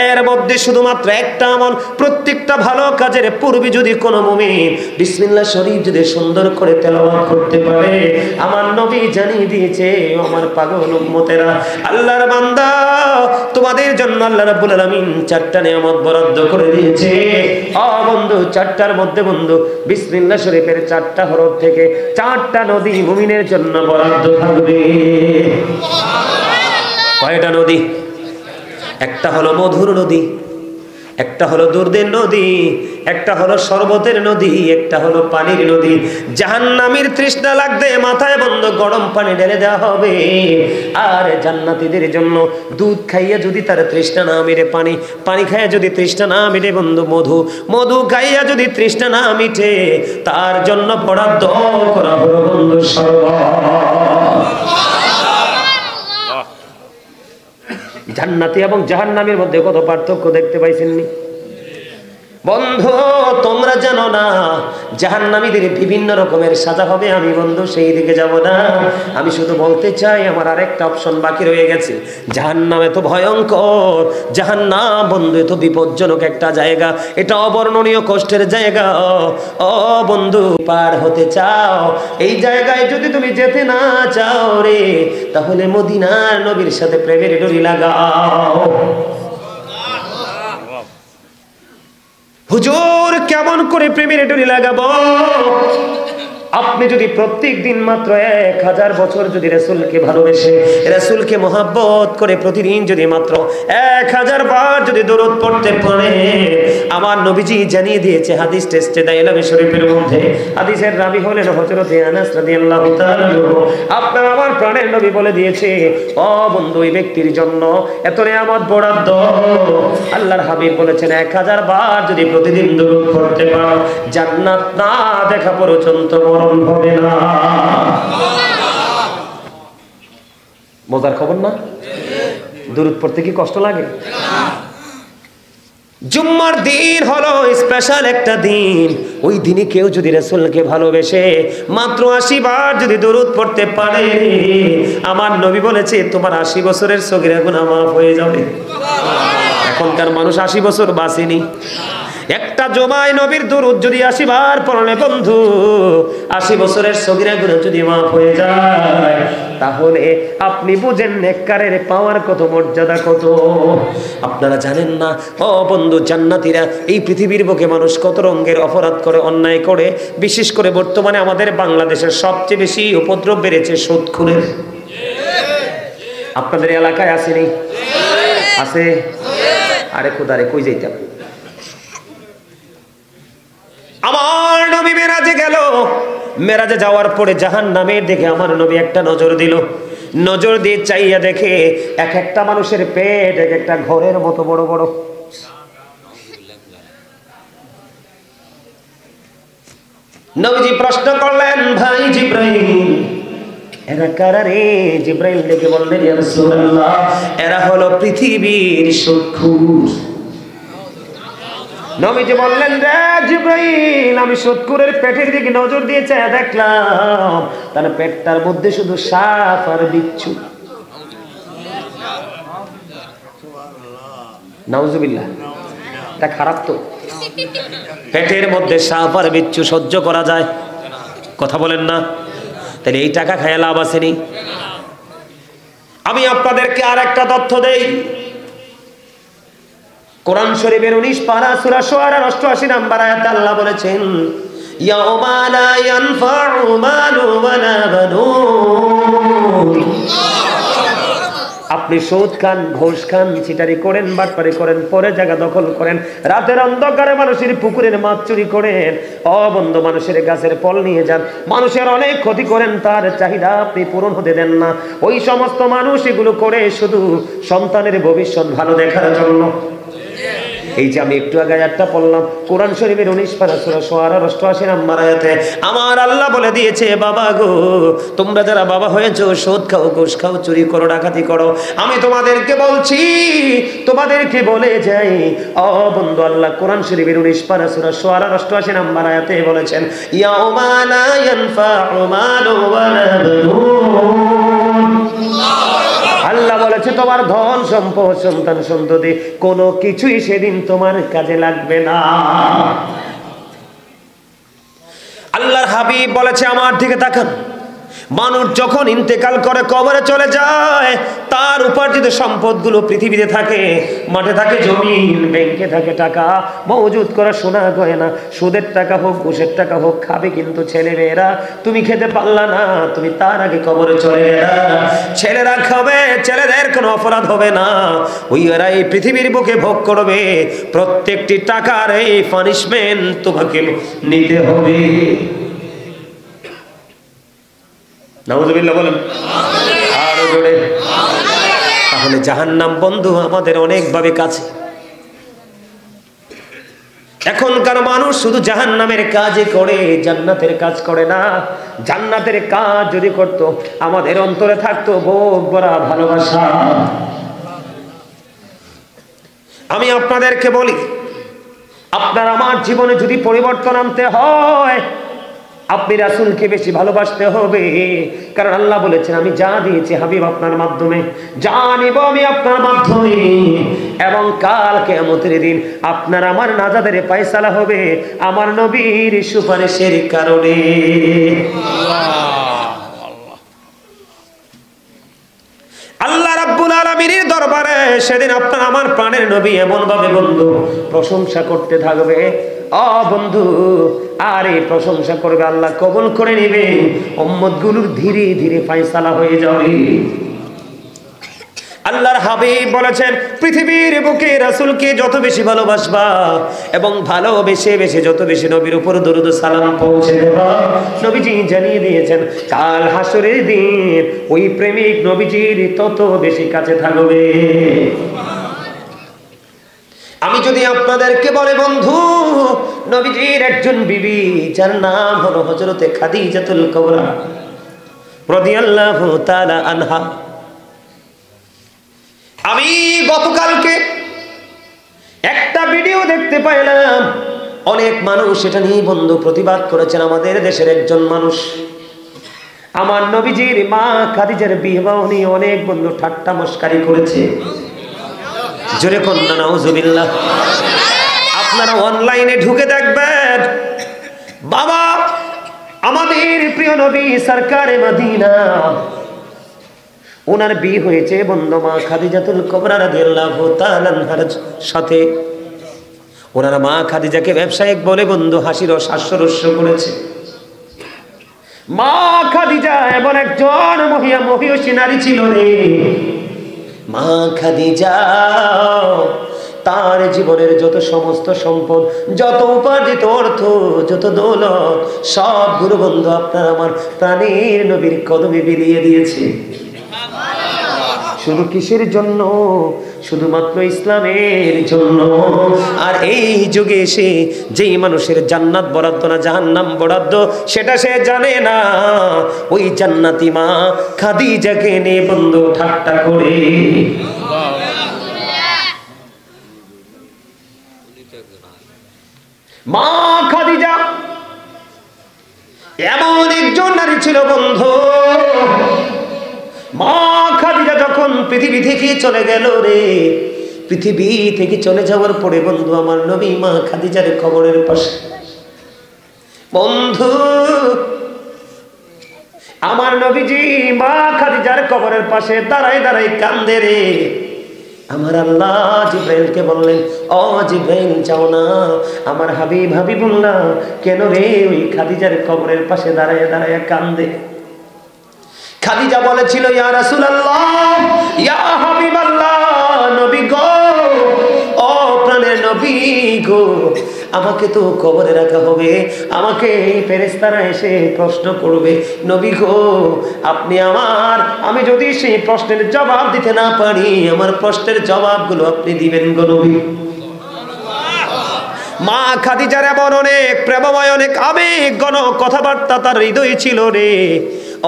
এর মধ্যে শুধুমাত্র একটা আমল, প্রত্যেকটা ভালো কাজের পূর্বে যদি কোনো মুমিন বিসমিল্লাহ শরীফ যদি সুন্দর করে তেলাওয়াত করতে পারে, আমার নবী জানিয়ে দিয়েছে, আমার পাগল উম্মতেরা, আল্লাহর বান্দা, তোমাদের জন্য আল্লাহ রাব্বুল আলামিন চারটা নিয়ামত বরাদ্দ করে দিয়েছে। ও বন্ধু, চারটার মধ্যে বন্ধু বিসমিল্লাহ শরীফের চারটা হরফ থেকে চারটা নদী মুমিনের জন্য বরাদ্দ থাকবে। কয়টা নদী? একটা হলো মধুর নদী, একটা হলো দুর্দের নদী, একটা হলো শরবতের নদী, একটা হলো পানির নদী। জাহান্নামীর তৃষ্ণা লাগবে, মাথায় বন্ধ গরম পানি ঢেলে দেওয়া হবে। আর জান্নাতীদের জন্য দুধ খাইয়া যদি তার তৃষ্ণা না মিটে, পানি খাইয়া যদি তৃষ্ণা না মিটে বন্ধু, মধু খাইয়া যদি তৃষ্ণা না মিটে, তার জন্য বরাদ্দ করা হলো বন্ধু শরবত। জান্নাতি এবং জাহান্নামের মধ্যে কত পার্থক্য দেখতে পাইছেননি বন্ধু? তোমরা জানো না জাহান্নামীদের বিভিন্ন রকমের সাজা হবে। আমি বন্ধু সেই দিকে যাব না, আমি শুধু বলতে চাই আমার আরেকটা অপশন বাকি রয়ে গেছে। জাহান্নাম এত ভয়ঙ্কর, জাহান্নাম বন্ধু এত বিপজ্জনক একটা জায়গা, এটা অবর্ণনীয় কষ্টের জায়গা। ও বন্ধু, পার হতে চাও, এই জায়গায় যদি তুমি যেতে না চাও রে, তাহলে মদিনার নবীর সাথে প্রেমের ডোরি লাগাও। হুজুর কেমন করে প্রেমের ডোরি লাগাবো? আপনি যদি প্রত্যেক দিন মাত্র 1000 বছর যদি রাসূলকে ভালোবেসে, রাসূলকে মহব্বত করে প্রতিদিন যদি মাত্র 1000 বার যদি দরুদ পড়তে পারে, আমার নবীজি জানিয়ে দিয়েছে হাদিস টেস্টে দাইলামে শরীফের মধ্যে, হাদিসের রাবী হলেন হযরত আনাস রাদিয়াল্লাহু তাআলা। আপনার আমার প্রাণের নবী বলে দিয়েছে, ও বন্ধু ওই ব্যক্তির জন্য এত নিয়ামত বরাদ্দ। আল্লাহর হাবিব বলেছেন 1000 বার যদি প্রতিদিন দরুদ পড়তে পারো, জান্নাত না দেখা পর্যন্ত হবে না। মজার খবর না? দরুদ পড়তে কি কষ্ট লাগে? জুম্মার দিন হলো স্পেশাল একটা দিন। ওই দিনে কেউ যদি রাসূলকে ভালোবেসে মাত্র 80 বার যদি দরুদ পড়তে পারে, আমার নবী বলেছে তোমার 80 বছরের সগীরা গুনাহ মাফ হয়ে যাবে। এখনকার মানুষ 80 বছর বাঁচেনি। একটা জমায় নবীর দরুদ যদি 80 বার পড়লে বন্ধু, 80 বছরের সগীরা গুনাহ যদি মাফ হয়ে যায়, তাহলে আপনি বুঝেন নেককারের পাওয়ার কত মর্যাদা কত। আপনারা জানেন না ও বন্ধু, জান্নাতীরা, এই পৃথিবীর বুকে মানুষ কত রঙের অপরাধ করে, অন্যায় করে। বিশেষ করে বর্তমানে আমাদের বাংলাদেশের সবচেয়ে বেশি উপদ্রব বেড়েছে সুদখোরের। আপনাদের এলাকায় আসেনি? আছে? আরে খোদারে কই যাইতাম। আমার নবী মেরাজে গেল, মেরাজে যাওয়ার পরে জাহান্নামের দিকে আমার নবী একটা নজর দিল। নজর দিয়ে চাইয়া দেখে এক একটা মানুষের পেট এক একটা ঘরের মতো বড় বড়। নবীজি প্রশ্ন করলেন, ভাই জিব্রাইল, এরা কারা রে? জিব্রাইল ডেকে বললেন, ইয়া রাসূলুল্লাহ, এরা হলো পৃথিবীর সুদখোর। নবীজি বললেন, রে জিব্রাইল, আমি সুদখোরের পেটের দিকে নজর দিয়ে চেয়ে দেখলাম, তার পেটটার মধ্যে শুধু সাপ আর বিচ্ছু। নাউজুবিল্লাহ, এটা খারাপ তো। পেটের মধ্যে সাপ আর বিচ্ছু সহ্য করা যায়? কথা বলেন না। তাহলে এই টাকা খায় লাভ আসেনি? আমি আপনাদেরকে আর একটা তথ্য দেই। কোরআন শরীফের 19 পারা সূরা শুআরার 88 নম্বর আয়াতে আল্লাহ বলেছেন, ইয়াউমা লা ইয়ানফাউ মালু ওয়ালা বানুন। আপনি সুদ খান, ঘুষ খান, চিটারি করেন, বাটপারি করেন, পরে জায়গা দখল করেন, রাতের অন্ধকারে মানুষের পুকুরের মাছ চুরি করেন, অবন্ধ মানুষের গাছের ফল নিয়ে যান, মানুষের অনেক ক্ষতি করেন, তার চাহিদা আপনি পূরণ হতে দেন না। ওই সমস্ত মানুষ এগুলো করে শুধু সন্তানের ভবিষ্যৎ ভালো দেখার জন্য। এই যে আমি একটু আগে আয়াতটা পড়লাম, কোরআন শরীফের 19 পারা সূরা শুআরা 88 নম্বর আয়াতে আমার আল্লাহ বলে দিয়েছে, বাবা গো, তোমরা যারা বাবা হয়েছো, সুদ খাও, ঘুষ খাও, চুরি করো, ডাকাতি করো, আমি তোমাদেরকে বলছি, তোমাদেরকে বলে যাই, ও বন্ধু, আল্লাহ কোরআন শরীফের 19 পারা সূরা শুআরা 88 নম্বর আয়াতে বলেছেন, ইয়াউমা লা ইয়ানফাউ মালু ওয়ালা বানুন। আল্লাহ বলেছে তোমার ধন সম্পদ, সন্তান সন্ততি কোনো কিছুই সেদিন তোমার কাজে লাগবে না। আল্লাহর হাবিব বলেছে, আমার দিকে তাকান, মানুষ যখন ইন্তেকাল করে, কবরে চলে যায়, তার উপার্জিত সম্পদগুলো পৃথিবীতে থাকে, মাঠে থাকে জমিন, ব্যাংকে থাকে টাকা, মজুদ করা সোনা গয়না, সুদের টাকা হোক, ঘুষের টাকা হোক, খাবে কিন্তু ছেলে মেয়েরা। তুমি খেতে পারলা না, তুমি তার আগে কবরে চলে গেলা। ছেলেরা খাবে, ছেলেদের কোনো অপরাধ হবে না, ওই এরা এই পৃথিবীর বুকে ভোগ করবে, প্রত্যেকটি টাকার এই পানিশমেন্ট তোমাকে নিতে হবে। নাউযুবিল্লাহ বলেন আরো জোরে। তাহলে জাহান্নাম বন্ধু আমাদের অনেকভাবে কাছে। এখনকার মানুষ শুধু জাহান্নামের কাজই করে, জান্নাতের কাজ করে না। জান্নাতের কাজ যদি করত, আমাদের অন্তরে থাকতো বুক ভরা ভালোবাসা। আমি আপনাদেরকে বলি, আপনার আমার জীবনে যদি পরিবর্তন আনতে হয়, আপনি রাসূলকে বেশি ভালোবাসতে হবে। কারণ আল্লাহ বলেছেন, আমি যা দিয়েছি হাবিব আপনার মাধ্যমে, যা নিব আমি আপনার মাধ্যমে, এবং কাল কিয়ামতের দিন আপনার আমার নাজাতের ফয়সালা হবে আমার নবীর সুপারিশের কারণে। আল্লাহ রাব্বুল আলামিনের দরবারে সেদিন আপনার আমার প্রাণের নবী এমন ভাবে বন্ধু প্রশংসা করতে থাকবে, ও বন্ধু, আর এই প্রশংসা করবে, আল্লাহ কবুল করে নেবে, উম্মতগুলোর ধীরে ধীরে ফয়সালা হয়ে যাবে। আল্লাহর হাবিব বলেছেন, পৃথিবীর বুকে রাসূলকে যত বেশি ভালোবাসবা এবং ভালোবেসে বেশি যত বেশি নবীর উপর দরুদ সালাম পৌঁছে দেবা, নবীজি জানিয়ে দিয়েছেন কাল হাসরের দিন ওই প্রেমিক নবীজির তত বেশি কাছে থাকবে। আমি যদি আপনাদেরকে বলে বন্ধু, নবীজির একজন বিবি যার নাম হলো হযরতে খাদিজাতুল কুবরা রাদিয়াল্লাহু তাআলা আনহা, আমি গতকালকে একটা ভিডিও দেখতে পাইলাম, অনেক মানুষ এটা নিয়ে বন্ধু প্রতিবাদ করেছেন। আমাদের দেশের একজন মানুষ আমার নবীজির মা খাদিজার বিবাহ নিয়ে অনেক বন্ধু ঠাট্টা মস্কারি করেছে। জোরে কন্যা নাউযুবিল্লাহ। আপনারা অনলাইনে ঢুকে দেখবেন, বাবা আমাদের প্রিয় নবী সরকারে মদিনা, ওনার বিয়ে হয়েছে বন্ধু মা খাদিজাতুল কুবরা রাদিয়াল্লাহু তাআলা আনহার সাথে। ওনার মা খাদিজাকে ব্যবসায়িক বলে বন্ধু হাসির হাস্যরস্য করেছে। মা খাদিজা এমন একজন মহিয়সী নারী ছিল রে, মা খাদিজা তার জীবনের যত সমস্ত সম্পদ, যত উপার্জিত অর্থ, যত দৌলত, সবগুলো বন্ধু আপনার আমার প্রাণের নবীর কদমে বিলিয়ে দিয়েছে। শুধু কিসের জন্য? শুধুমাত্র ইসলামের জন্য। আর এই যুগে এসে যেই মানুষের জান্নাত বরাদ্দ না জাহান্নাম বরাদ্দ সেটা সে জানে না, ওই জান্নাতি মা খাদিজাকে নিয়ে বন্ধু ঠাট্টা করে। মা খাদিজা এমন একজন নারী ছিল বন্ধু, মা খাদিজা যখন পৃথিবী থেকে চলে গেল রে, পৃথিবী থেকে চলে যাওয়ার পরে বন্ধু আমার নবী মা খাদিজার কবরের পাশে বন্ধু আমার নবীজি মা খাদিজার কবরের পাশে দাঁড়ায় দাঁড়ায় কান্দে রে। আমার আল্লাহ জিব্রাইলকে বললেন, ও জিব্রাইল যাও না, আমার হাবিবুল্লাহ কেন রে ওই খাদিজার কবরের পাশে দাঁড়ায় দাঁড়ায় কান্দে। খাদিজা বলেছিল, ইয়া রাসূলুল্লাহ ইয়া হাবিবাল্লাহ, নবী গো, ও প্রাণের নবী গো, আমাকে তো কবরে রাখা হবে, আমাকে এই ফেরেশতারা এসে প্রশ্ন করবে, নবী গো আপনি আমি যদি সেই প্রশ্নের জবাব দিতে না পারি, আমার প্রশ্নের জবাবগুলো আপনি দিবেন গো নবী। মা খাদিজার এমন অনেক প্রেমময়, অনেক আবেগ ঘন কথাবার্তা তার হৃদয় ছিল রে।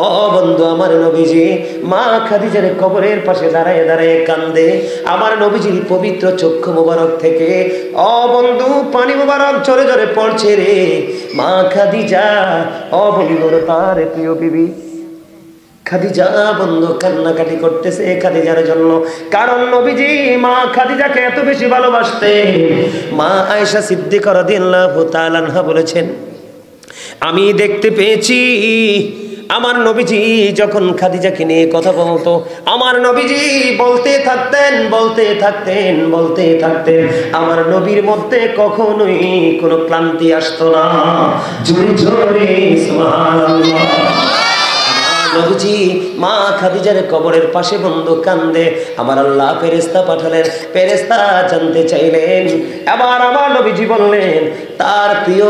ও বন্ধু, আমার নবীজি মা খাদিজার কবরের পাশে দাঁড়ায় দাঁড়ায় কান্দে। আমার নবীজির পবিত্র চক্ষু মুবারক থেকে ও বন্ধু পানি মুবারক ঝরে ঝরে পড়ছে রে। মা খাদিজা, ও বন্ধু তার প্রিয় বিবি খাদিজা বন্ধু কান্নাকাটি করতেছে খাদিজার জন্য, কারণ নবীজি মা খাদিজাকে এত বেশি ভালোবাসতেন। মা আয়েশা সিদ্দিকা রাদিয়াল্লাহু তাআলা আনহা বলেছেন, আমি দেখতে পেয়েছি আমার নবীজি যখন খাদিজাকে নিয়ে কথা বলতো, আমার নবীজি বলতে থাকতেন বলতে থাকতেন বলতে থাকতেন, আমার নবীর মধ্যে কখনোই কোনো ক্লান্তি আসতো না। জোরে জোরে সুবহানাল্লাহ। নবীজি মা খাদিজার কবরের পাশে বন্ধু কান্দে। আমার আল্লাহ ফেরেশতা পাঠালেন, ফেরেশতা জানতে চাইলেন। এবার আমার নবীজি বললেন, তার প্রিয়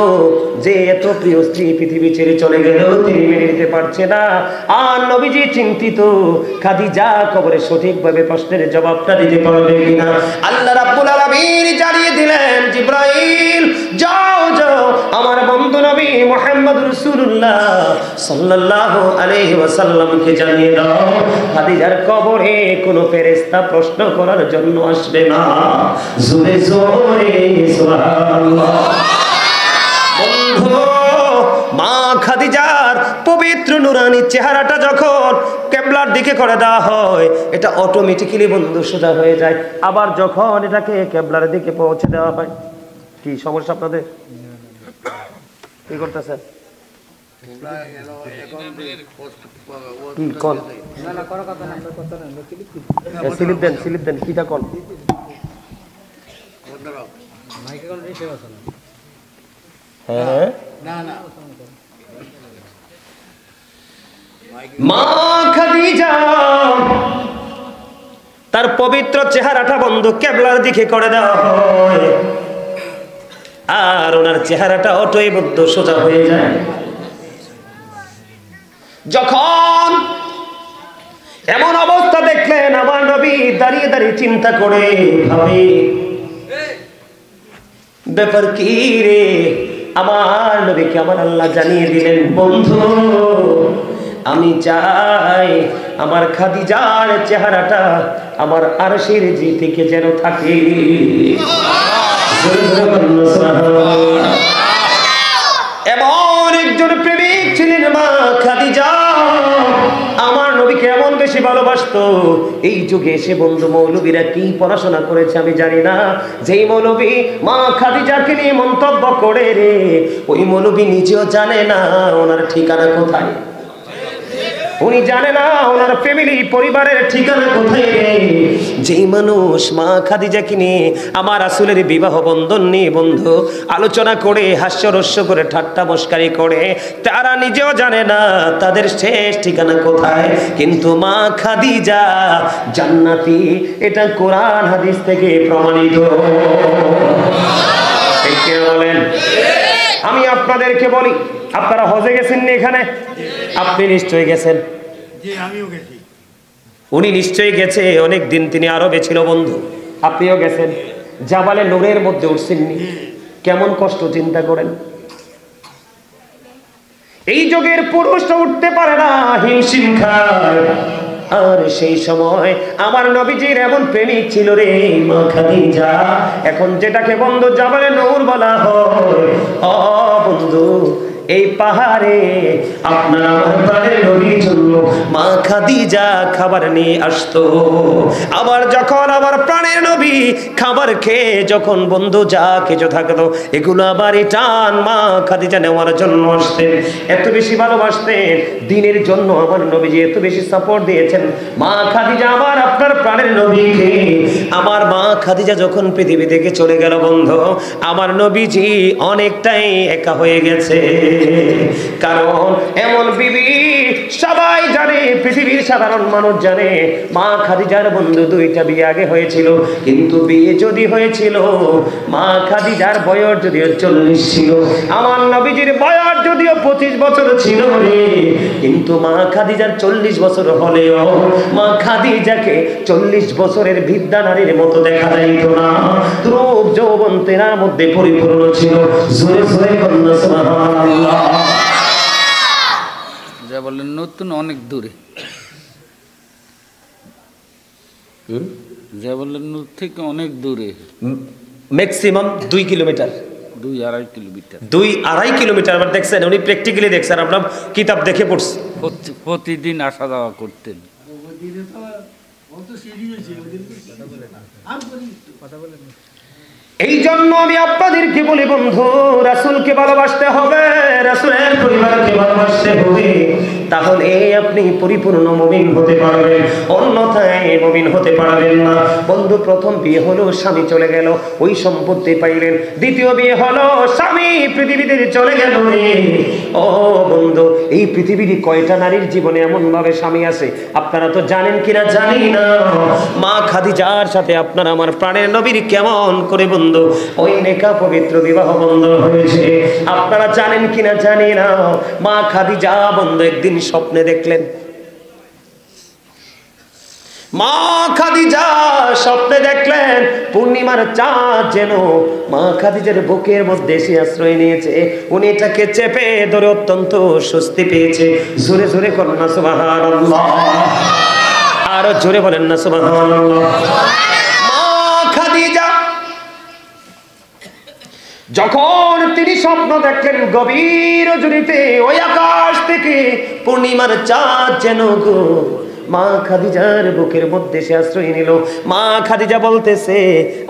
যে এত প্রিয় স্ত্রী পৃথিবী ছেড়ে চলে গেল, তিনি মেনে নিতে পারছে না। আর নবীজি চিন্তিত, খাদিজা কবরে সঠিকভাবে প্রশ্নের জবাবটা দিতে পারবে কিনা। আল্লাহ রাব্বুল আলামিন জানিয়ে দিলেন, জিবরাইল যাও যাও আমার বন্ধু নবী মুহাম্মদ রাসূলুল্লাহ সাল্লাল্লাহু আলাইহি ওয়াসাল্লামকে জানিয়ে দাও, খাদিজার কবরে কোনো ফেরেশতা প্রশ্ন করার জন্য আসবে না। জোরে জোরে সুবহানাল্লাহ। বন্ধু, মা খাদিজার পবিত্র নুরানি চেহারাটা যখন কিবলার দিকে করে দেওয়া হয়, এটা অটোমেটিক্যালি বন্ধু সোজা হয়ে যায়। আবার যখন এটাকে কিবলার দিকে পৌঁছে দেওয়া হয়, কি সমস্যা আপনাদের? কি করতেছেন? স্লিপ দেন কিটা কল। হ্যাঁ, মা খাদিজা তার পবিত্র চেহারাটা বন্ধু কিবলার দিকে করে দেওয়া হয়, আর ওনার চেহারাটা অটোই বদ্ধ সোজা হয়ে যায়। যখন এমন অবস্থা দেখলেন, আমার নবী দাঁড়িয়ে দাঁড়িয়ে চিন্তা করে ভাবে, ব্যাপার কি রে। আমার নবীকে আমার আল্লাহ জানিয়ে দিলেন, বন্ধু আমি চাই আমার খাদিজার চেহারাটা আমার আরশের জি থেকে যেন থাকে। এমন একজন প্রেমিক ছিলেন মা খাদিজা, আমার নবীকে এমন বেশি ভালোবাসতো। এই যুগে এসে বন্ধু মৌলবীরা কি পড়াশোনা করেছে আমি জানি না, যেই মৌলবী মা খাদিজাকে নিয়ে মন্তব্য করে রে, ওই মৌলবী নিজেও জানে না ওনার ঠিকানা কোথায়। উনি জানে না ওনার ফ্যামিলি পরিবারের ঠিকানা কোথায় রে। যেই মানুষ মা খাদিজাকে নিয়ে আমার রাসূলের বিবাহ বন্ধন নিয়ে বন্ধু আলোচনা করে হাস্যরস্য করে ঠাট্টা মস্কারি করে, তারা নিজেও জানে না তাদের শেষ ঠিকানা কোথায়। কিন্তু মা খাদিজা জান্নাতি, এটা কোরআন হাদিস থেকে প্রমাণিত। কে বলেন? আমি আপনাদেরকে বলি, আপনারা হজে গেছেন নি? এখানে আপনি নিশ্চয়ই গেছেন। উনি নিশ্চয়ই গেছে, অনেক দিন তিনি আরবে ছিল বন্ধু। আপনিও গেছেন, জাবালে নূরের মধ্যে উঠছেননি? কেমন কষ্ট চিন্তা করেন। এই যুগের পুরুষরা উঠতে পারে না, হিমশিম খায়। আর সেই সময় আমার নবীজির এমন প্রেমিক ছিল রে মা খাদিজা, এখন যেটাকে বন্ধু জাবালে নূর বলা হয়। ও বন্ধু, এই পাহাড়ে আপনার আমার প্রাণের নবীর জন্য মা খাদিজা খাবার নিয়ে আসতো। আবার যখন আমার প্রাণের নবী খাবার খেয়ে যখন বন্ধু যা কিছু থাকতো, এগুলো আবার টান মা খাদিজা নেওয়ার জন্য আসতেন। এত বেশি ভালোবাসতেন দিনের জন্য আমার নবীজি, এত বেশি সাপোর্ট দিয়েছেন মা খাদিজা আমার আপনার প্রাণের নবীকে। আমার মা খাদিজা যখন পৃথিবী থেকে চলে গেল বন্ধু, আমার নবীজি অনেকটাই একা হয়ে গেছে। কারণ এমন বিবি সবাই জানে, পৃথিবীর সাধারণ মানুষ জানে মা খাদিজার বন্ধু দুইটা বিয়ে আগে হয়েছিল, কিন্তু বিয়ে যদি হয়েছিল মা খাদিজার বয়স যদিও 40 ছিল, আমার নবীজির বয়স যদিও 25 বছর ছিল রে, কিন্তু মা খাদিজার 40 বছর হলেও মা খাদিজাকে 40 বছরের বৃদ্ধা নারীর মতো দেখা যাইত না। রূপ যৌবন তেনার মধ্যে পরিপূর্ণ ছিল। জোরে জোরে বলুন সুবহানাল্লাহ। যা বলেন নতুন অনেক দূরে, যা বলেন থেকে অনেক দূরে, ম্যাক্সিমাম 2 কিলোমিটার, 2-2.5 কিলোমিটার, 2-2.5 কিলোমিটার। আবার দেখছেন, উনি প্র্যাকটিক্যালি দেখছেন, আমরা কিতাব দেখে পড়ছি। প্রতিদিন আসা যাওয়া করতেন। এই জন্য আমি আপনাদেরকে বলি বন্ধু, রাসূলকে ভালোবাসতে হবে, রাসূলের পরিবারকে ভালোবাসতে হবে, তাহলে আপনি পরিপূর্ণ মুমিন হতে পারবেন, অন্যথায় মুমিন হতে পারবেন না। বন্ধু, প্রথম বিয়ে হলো, স্বামী চলে গেল, ওই সম্পত্তি পাইলেন। দ্বিতীয় বিয়ে হলো, স্বামী পৃথিবীতে চলে গেল রে। ও বন্ধু, এই পৃথিবীর কয়টা নারীর জীবনে এমন ভাবে স্বামী আছে আপনারা তো জানেন কিনা জানি না। মা খাদিজার সাথে আপনার আমার প্রাণের নবীর কেমন করে বন্ধু ওই নেকা পবিত্র বিবাহ বন্ধন হয়েছে আপনারা জানেন কিনা জানি না। মা খাদিজা বন্ধু একদিন স্বপ্নে দেখলেন, মা খাদিজা স্বপ্নে দেখলেন পূর্ণিমার চাঁদ যেন মা খাদিজার বুকের মধ্যে এসে আশ্রয় নিয়েছে। উনি এটাকে চেপে ধরে অত্যন্ত স্বস্তি পেয়েছে। জোরে জোরে করুন না সুবহানাল্লাহ, আরো জোরে বলেন না সুবহানাল্লাহ। মা খাদিজা যখন তিনি স্বপ্ন দেখলেন গভীর রজনীতে ওই আকাশ থেকে পূর্ণিমার চাঁদ যেন গো মা খাদিজার বুকের মধ্যে সে আশ্রয় নিল। মা খাদিজা বলতেছে,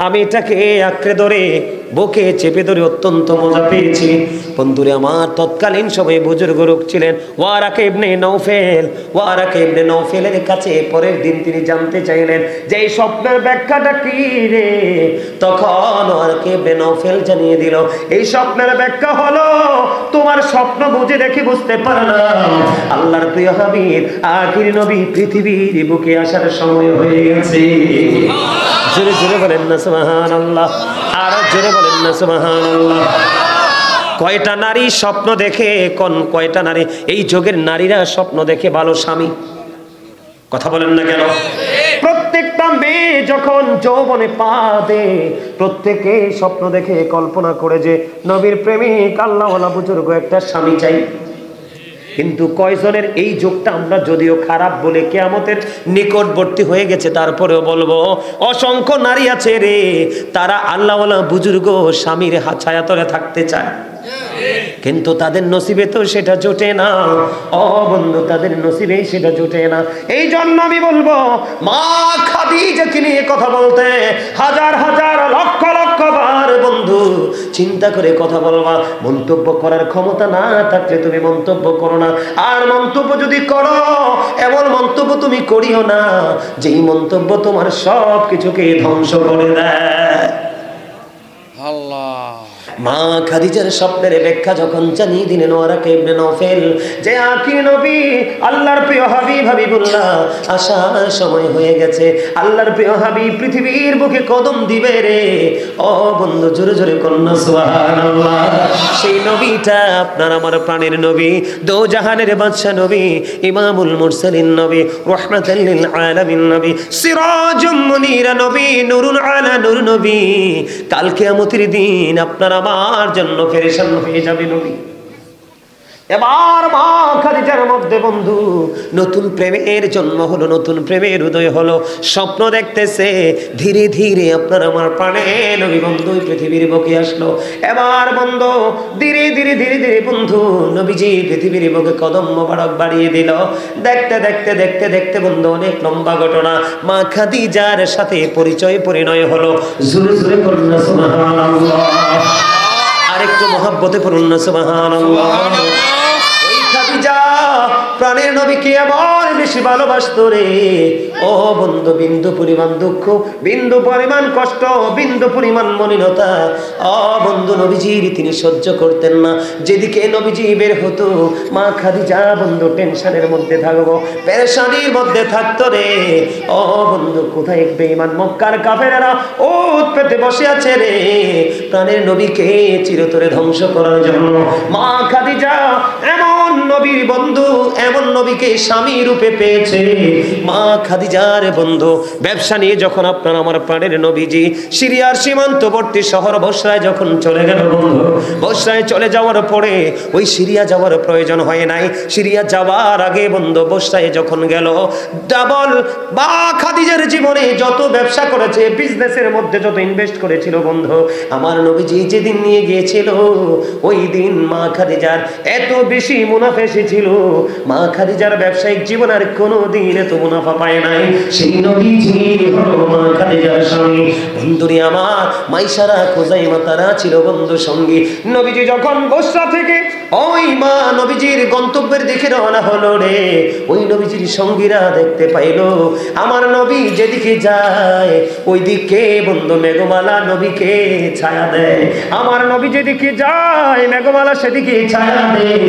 আমি এটাকে আঁকড়ে ধরে বুকে চেপে ধরে অত্যন্ত মজা পেয়েছি। বন্ধুরে আমার, তৎকালীন সময়ে বুজুর্গ লোক ছিলেন Waraqa ibn Nawfal. Waraqa ibn নওফেলের কাছে পরের দিন তিনি জানতে চাইলেন যে এই স্বপ্নের ব্যাখ্যাটা কি রে। তখন ওয়ারাকা ইবনে নওফেল জানিয়ে দিল, এই স্বপ্নের ব্যাখ্যা হলো তোমার স্বপ্ন বুঝে দেখে বুঝতে পারে না, আল্লাহর প্রিয় হাবিব আখির নবী পৃথিবীর বুকে আসার সময় হয়ে গেছে। জোরে জোরে বলেন না সুবহানাল্লাহ, আর জোরে বলেন না সুবহানাল্লাহ। কয়টা নারী স্বপ্ন দেখে, কয়টা নারী এই যুগের নারীরা স্বপ্ন দেখে ভালো স্বামী? কথা বলেন না কেন? প্রত্যেকটা মেয়ে যখন যৌবনে পা দেয় প্রত্যেকে স্বপ্ন দেখে কল্পনা করে যে নবীর প্রেমিক আল্লাহওয়ালা বুজুর্গ একটা স্বামী চাই। কিন্তু কয়জনের এই যুগটা আমরা যদিও খারাপ বলে কিয়ামতের নিকটবর্তী হয়ে গেছে, তারপরেও বলবো অসংখ্য নারী আছে রে, তারা আল্লাহওয়ালা বুজুর্গ স্বামীর ছায়াতলে থাকতে চায়, কিন্তু তাদের নসিবে তো সেটা জোটে না। ও বন্ধু, তাদের নসিবে সেটা জোটে না। এই জন্য আমি বলবো মা খাদিজাকে নিয়ে কথা বলতে হাজার হাজার লক্ষ লক্ষ বার বন্ধু চিন্তা করে কথা বলবা। মন্তব্য করার ক্ষমতা না থাকলে তুমি মন্তব্য করো না, আর মন্তব্য যদি করো এমন মন্তব্য তুমি করিও না যেই মন্তব্য তোমার সব কিছুকে ধ্বংস করে দেয়। আল্লাহ মা খাদিজার স্বপ্নের ব্যাখ্যা যখন জানিয়ে দিলেন ওয়ারাকা ইবনে নওফেল যে আখির নবী আল্লাহর প্রিয় হাবিব হাবিবুল্লাহ আসার সময় হয়ে গেছে, আল্লাহর প্রিয় হাবিব পৃথিবীর বুকে কদম দিবে রে। ও বন্ধু, জোরে জোরে কন্যা সুবহানাল্লাহ। সেই নবীটা আপনার আমার প্রাণের নবী, দো জাহানের বাদশা নবী, ইমামুল মুরসালিন নবী, রাহমাতাল লিল আলামিন নবী, সিরাজুম মুনীরা নবী, নূরুন আলা নূর নবী। কাল কিয়ামতের দিন আপনার আমার জন্য পেরেশান হয়ে যাবে নবী। এবার মা খাদিজার মধ্যে বন্ধু নতুন প্রেমের জন্ম হলো, নতুন প্রেমের উদয় হলো। স্বপ্ন দেখতেছে ধীরে ধীরে আপনার আমার প্রাণে নবী বন্ধু পৃথিবীর বুকে আসলো। এবার বন্ধু ধীরে ধীরে ধীরে ধীরে বন্ধু নবীজি পৃথিবীর বুকে কদম মোবারক বাড়িয়ে দিল। দেখতে দেখতে দেখতে দেখতে বন্ধু অনেক লম্বা ঘটনা। মা খাদিজার সাথে পরিচয় পরিণয় হলো। জোরে জোরে পড়ুন না সুবহানাল্লাহ, আরেকটু মহব্বতে পড়ুন না সুবহানাল্লাহ। প্রাণের নবীকে এমন বেশি ভালোবাসতো রে, ও বন্ধু বিন্দু পরিমাণ দুঃখ, বিন্দু পরিমাণ কষ্ট, বিন্দু পরিমাণ মলিনতা ও বন্ধু নবীজির তিনি সহ্য করতেন না। যেদিকে নবীজি বের হতো মা খাদিজা বন্ধু টেনশনের মধ্যে থাকবো, পেরেশানির মধ্যে থাকতো রে। ও বন্ধু কোথায় বেঈমান মক্কার কাফেররা ওত পেতে বসে আছে রে প্রাণের নবীকে চিরতরে ধ্বংস করার জন্য। মা খাদিজা এমন নবীর বন্ধু, এমন নবীকে স্বামী রূপে পেয়েছে। মা খাদিজার বন্ধু ব্যবসা নিয়ে যখন আপনার আমার প্রাণের নবীজি সিরিয়ার সীমান্তবর্তী শহর বসরায় যখন চলে গেল বন্ধু, বসরায় চলে যাওয়ার পরে ওই সিরিয়া যাওয়ার প্রয়োজন হয় নাই। সিরিয়া যাওয়ার আগে বন্ধু বসরায় যখন গেল, ডাবল বা খাদিজার জীবনে যত ব্যবসা করেছে, বিজনেসের মধ্যে যত ইনভেস্ট করেছিল বন্ধু, আমার নবীজি যেদিন নিয়ে গিয়েছিল ওই দিন মা খাদিজার এত বেশি মুনাফা এসেছিল, মা খাদিজার ব্যবসায়িক জীবন আর কোনো দিন এত মুনাফা পায় নাই। সেই নবীজি হলো মা খাদিজার স্বামী। বন্ধুরি আমার মাইসারা খোজাইমা তারা ছিল বন্ধু সঙ্গী। নবীজি যখন বসরা থেকে ওই মা নবীজির গন্তব্যের দিকে রওনা হলো রে, ওই নবীজির সঙ্গীরা দেখতে পাইলো আমার নবী যেদিকে যায় ওই দিকে বন্ধু মেঘমালা নবীকে ছায়া দেয়। আমার নবী যেদিকে যায় মেঘমালা সেদিকে ছায়া দেয়।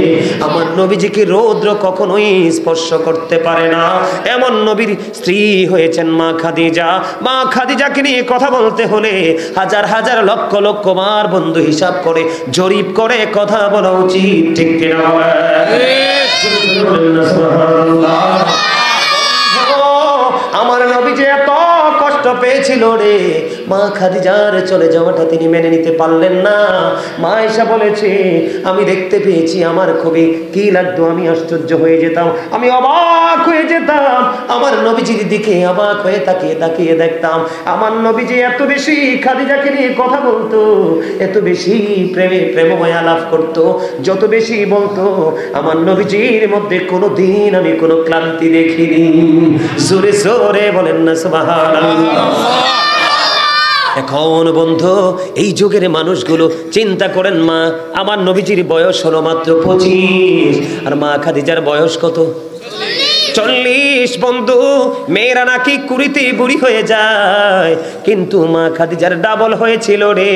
আমার নবীজিকে রৌদ্র কখনোই স্পর্শ করতে পারে না, এমন নবীর স্ত্রী হয়েছেন মা খাদিজা। মা খাদিজাকে নিয়ে কথা বলতে হলে হাজার হাজার লক্ষ লক্ষ বার বন্ধু হিসাব করে জরিপ করে কথা বলা উচিত, ঠিক কিনা? আমার নবী যে এত কষ্ট পেয়েছিল রে, মা খাদিজার চলে যাওয়াটা তিনি মেনে নিতে পারলেন না। মা এসে বলেছে আমি দেখতে পেয়েছি, আমার খুবই কি লাগতো, আমি আশ্চর্য হয়ে যেতাম, আমি অবাক হয়ে যেতাম, আমার নবীজির দিকে অবাক হয়ে তাকিয়ে তাকিয়ে দেখতাম। আমার নবীজি এত বেশি খাদিজাকে নিয়ে কথা বলতো, এত বেশি প্রেমময় আলাপ করতো, যত বেশি বলতো আমার নবীজির মধ্যে কোনো দিন আমি কোনো ক্লান্তি দেখিনি। জোরে জোরে বলেন না সুবহানাল্লাহ। এখন বন্ধু এই যুগের মানুষগুলো চিন্তা করেন, মা আমার নবীজির বয়স হলো মাত্র 25 আর মা খাদিজার বয়স কত? 40। বন্ধু মেয়েরা নাকি কুড়িতে বুড়ি হয়ে যায়, কিন্তু মা খাদিজার ডাবল হয়েছিল রে,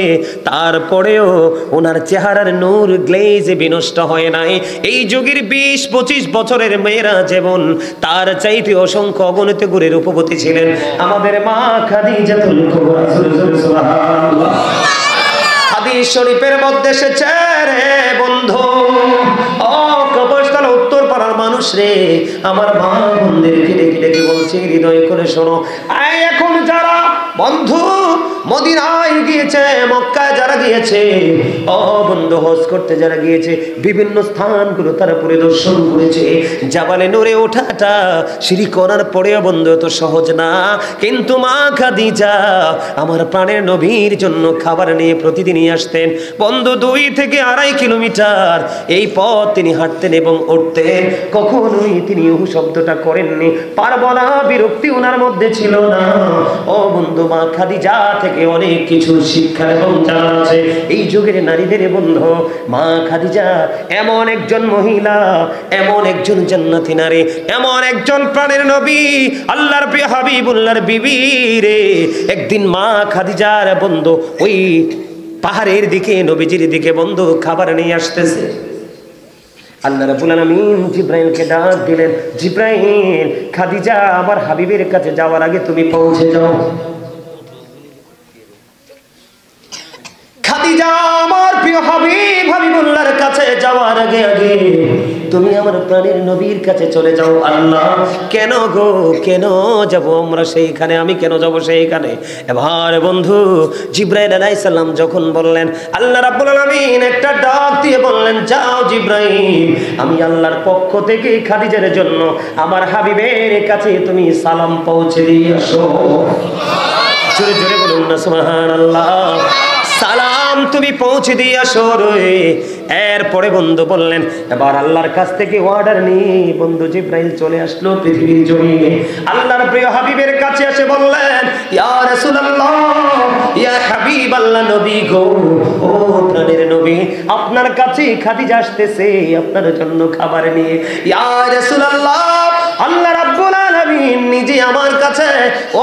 তারপরেও ওনার চেহারার নূর গ্লেজে বিনষ্ট হয় নাই। এই যুগের 20-25 বছরের মেয়েরা যেমন, তার চাইতে অসংখ্য অগণিত গুণে রূপবতী ছিলেন আমাদের মা খাদিজাতুল কুবরা। সুবহানাল্লাহ। হাদিস শরীফের মধ্যে এসেছে রে বন্ধু, ও কবরস্থান উত্তর পাড়ার মানুষ রে, আমার মা বোনদেরকে ডেকে ডেকে বলছে হৃদয় করে শোনো, এখন যারা বন্ধু মদিনায় গিয়েছে, মক্কায় যারা গিয়েছে, ও বন্ধু হজ করতে যারা গিয়েছে, বিভিন্ন স্থানগুলো তারা পরিদর্শন করেছে। জাবালে নূরে ওঠাটা সিঁড়ি করার পরেও বন্ধু এত সহজ না, কিন্তু মা খাদিজা আমার প্রাণের নবীর জন্য খাবার নিয়ে প্রতিদিনই আসতেন বন্ধু। 2 থেকে 2.5 কিলোমিটার এই পথ তিনি হাঁটতেন এবং উঠতেন, কখনোই তিনি শব্দটা করেননি, পারবো না বিরক্তি ওনার মধ্যে ছিল না। ও বন্ধু মা খাদিজা থেকে অনেক কিছু শিক্ষা এবং জানা আছে এই যুগের নারীদের বন্ধু। মা খাদিজা এমন একজন মহিলা, এমন একজন জান্নাতি নারী, এমন একজন প্রাণের নবী, আল্লাহর প্রিয় হাবিবুল্লাহর বিবি রে। একদিন মা খাদিজার বন্ধু ওই পাহাড়ের দিকে নবীজির দিকে বন্ধু খাবার নিয়ে আসতেছে। আল্লাহ রাব্বুল আলামিন জিব্রাইলকে ডাক দিলেন, জিব্রাইল খাদিজা আমার হাবিবের কাছে যাওয়ার আগে তুমি পৌঁছে যাও। খাদিজা আমার প্রিয় হাবিবুল্লাহর কাছে যাওয়ার আগে আগে তুমি আমার প্রাণের নবীর কাছে চলে যাও। আল্লাহ কেন গো, কেন যাব আমরা সেইখানে, আমি কেন যাব সেইখানে? এবার বন্ধু জিব্রাইল আলাইহিস সালাম যখন বললেন, আল্লাহ রাব্বুল আলামিন একটা ডাক দিয়ে বললেন, যাও জিব্রাইল, আমি আল্লাহর পক্ষ থেকে খাদিজার জন্য আমার হাবিবের কাছে তুমি সালাম পৌঁছে দিয়ে আসো। জোরে জোরে বলুন না সুবহানাল্লাহ। সালাম তুমি পৌঁছে দিয়ে আসো রে। এরপরে বন্ধু বললেন, এবার আল্লাহর কাছ থেকে অর্ডার নিয়ে বন্ধু জিব্রাইল চলে আসলো পৃথিবীর জমিনে। আল্লাহর প্রিয় হাবিবের কাছে এসে বললেন, ইয়া রাসূলুল্লাহ, ইয়া হাবিবাল্লাহ নবী গো, ও ও প্রাণের নবী, আপনার কাছে খাদিজা আসতেছে আপনার জন্য খাবার নিয়ে। ইয়া রাসূলুল্লাহ, আল্লাহ রাব্বুল আলামিন নিজে আমার কাছে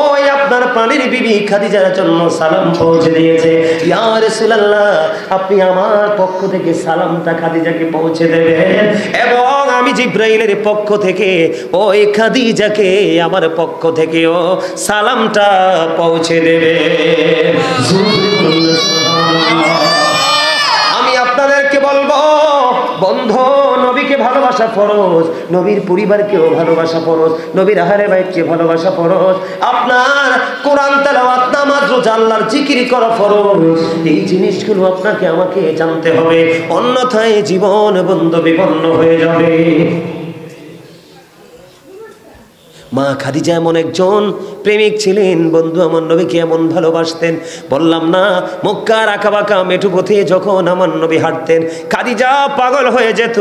ওই আপনার প্রাণের বিবি খাদিজার জন্য সালাম পৌঁছে দিয়েছে। ইয়া রাসূলুল্লাহ, আপনি আমার পক্ষ থেকে সালামটা খাদিজাকে পৌঁছে দেবেন, এবং আমি জিব্রাইলের পক্ষ থেকে ওই খাদিজাকে আমার পক্ষ থেকেও সালামটা পৌঁছে দেবে। আমি আপনাদেরকে বলবো, বন্ধু, নবীকে ভালোবাসা ফরজ, নবীর পরিবারকেও ভালোবাসা ফরজ, নবীর আহলে বাইতকে ভালোবাসা ফরজ, আপনার কোরআন তেলাওয়াত, নামাজ, রোজা, আল্লাহর জিকির করা ফরজ। এই জিনিসগুলো আপনাকে আমাকে জানতে হবে, অন্যথায় জীবন বন্ধু বিপন্ন হয়ে যাবে। মা খাদিজা এমন একজন প্রেমিক ছিলেন বন্ধু, আমার নবীকে এমন ভালোবাসতেন। বললাম না, মক্কার আঁকাবাঁকা মেঠু পথে যখন আমার নবী হাঁটতেন, খাদিজা পাগল হয়ে যেত।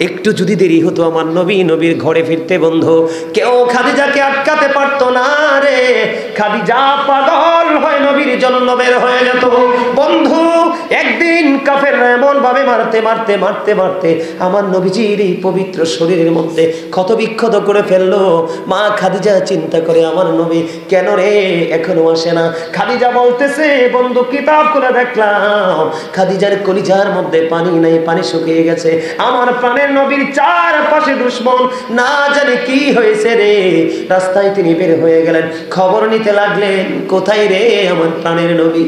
একটু যদি দেরি হতো আমার নবীর ঘরে ফিরতে, বন্ধু, কেউ খাদিজাকে আটকাতে পারতো না রে। খাদিজা পাগল হয়ে নবীর জন্য বের হয়ে যেত। বন্ধু, একদিন কাফেররা এমন ভাবে মারতে মারতে মারতে মারতে আমার নবীজির এই পবিত্র শরীরের মধ্যে ক্ষত বিক্ষত করে ফেললো। মা খাদিজা চিন্তা করে, আমার নবী কেন রে এখনো আসে না? খাদিজা বলতেছে, বন্ধু, কিতাব খুলে দেখলাম খাদিজার কলিজার মধ্যে পানি নাই, পানি শুকিয়ে গেছে। আমার প্রাণের নবীর চারপাশে দুশমন, না জানি কি হয়েছে রে। রাস্তায় তিনি বের হয়ে গেলেন, খবর নিতে লাগলেন, কোথায় রে আমার প্রাণের নবী,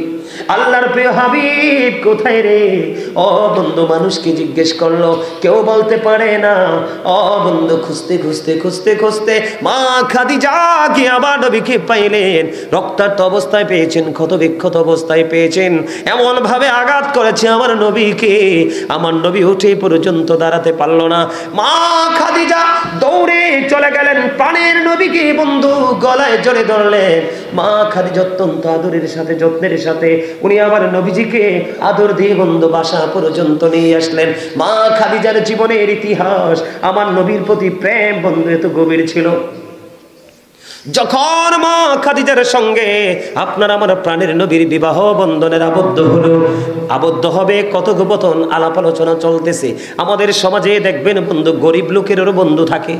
আল্লাহর প্রিয় হাবিব কোথায় রে? ও বন্ধু, মানুষকে জিজ্ঞেস করলো, কেউ বলতে পারে না। ও বন্ধু, খুঁজতে খুঁজতে খুঁজতে খুঁজতে মা খাদিজা গিয়ে আবার নবীকে পাইলেন। রক্তাক্ত অবস্থায় পেয়েছেন, ক্ষত বিক্ষত অবস্থায় পেয়েছেন, এমন ভাবে আঘাত করেছে আমার নবীকে, আমার নবী উঠে পর্যন্ত দাঁড়াতে পারলো না। মা খাদিজা দৌড়ে চলে গেলেন, প্রাণের নবীকে বন্ধু গলায় জড়ে ধরলেন। মা খাদিজা অত্যন্ত আদরের সাথে, যত্নের সাথে উনি আবার নবীজিকে আদর দিয়ে বন্ধু বাসা পর্যন্ত নিয়ে আসলেন। মা খাদিজার জীবনের ইতিহাস, আমার নবীর প্রতি প্রেম বন্ধু এত গভীর ছিল। যখন মা খাদিজার সঙ্গে আপনার আমার প্রাণের নবীর বিবাহ বন্ধনের আবদ্ধ হবে, কথোপকথন আলাপ আলোচনা চলতেছে। আমাদের সমাজে দেখবেন বন্ধু, গরিব লোকেরও বন্ধু থাকে,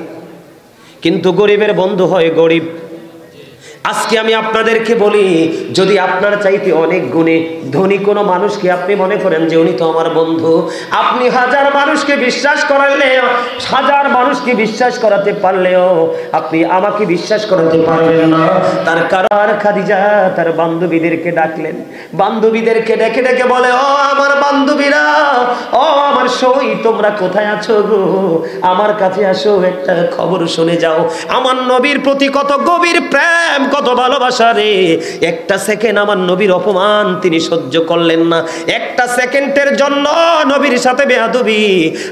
কিন্তু গরিবের বন্ধু হয় গরিব। আজকে আমি আপনাদেরকে বলি, যদি আপনার চাইতে অনেক গুণে ধনী কোনো মানুষকে আপনি মনে করেন যে উনি তো আমার বন্ধু, আপনি হাজার মানুষকে বিশ্বাস করালেও, হাজার মানুষকে বিশ্বাস করাতে পারলেও আপনি আমাকে বিশ্বাস করাতে পারবেন না। তার কারণ খাদিজা তার বান্ধবীদেরকে ডাকলেন, বান্ধবীদেরকে ডেকে ডেকে বলে, ও আমার বান্ধবীরা, ও আমার সই, তোমরা কোথায় আছো গো? আমার কাছে আসো, একটা খবর শুনে যাও। আমার নবীর প্রতি কত গভীর প্রেম, কত ভালোবাসা রে। একটা সেকেন্ড আমার নবীর অপমান তিনি সহ্য করলেন না। একটা সেকেন্ডের জন্য নবীর সাথে বেয়াদবি,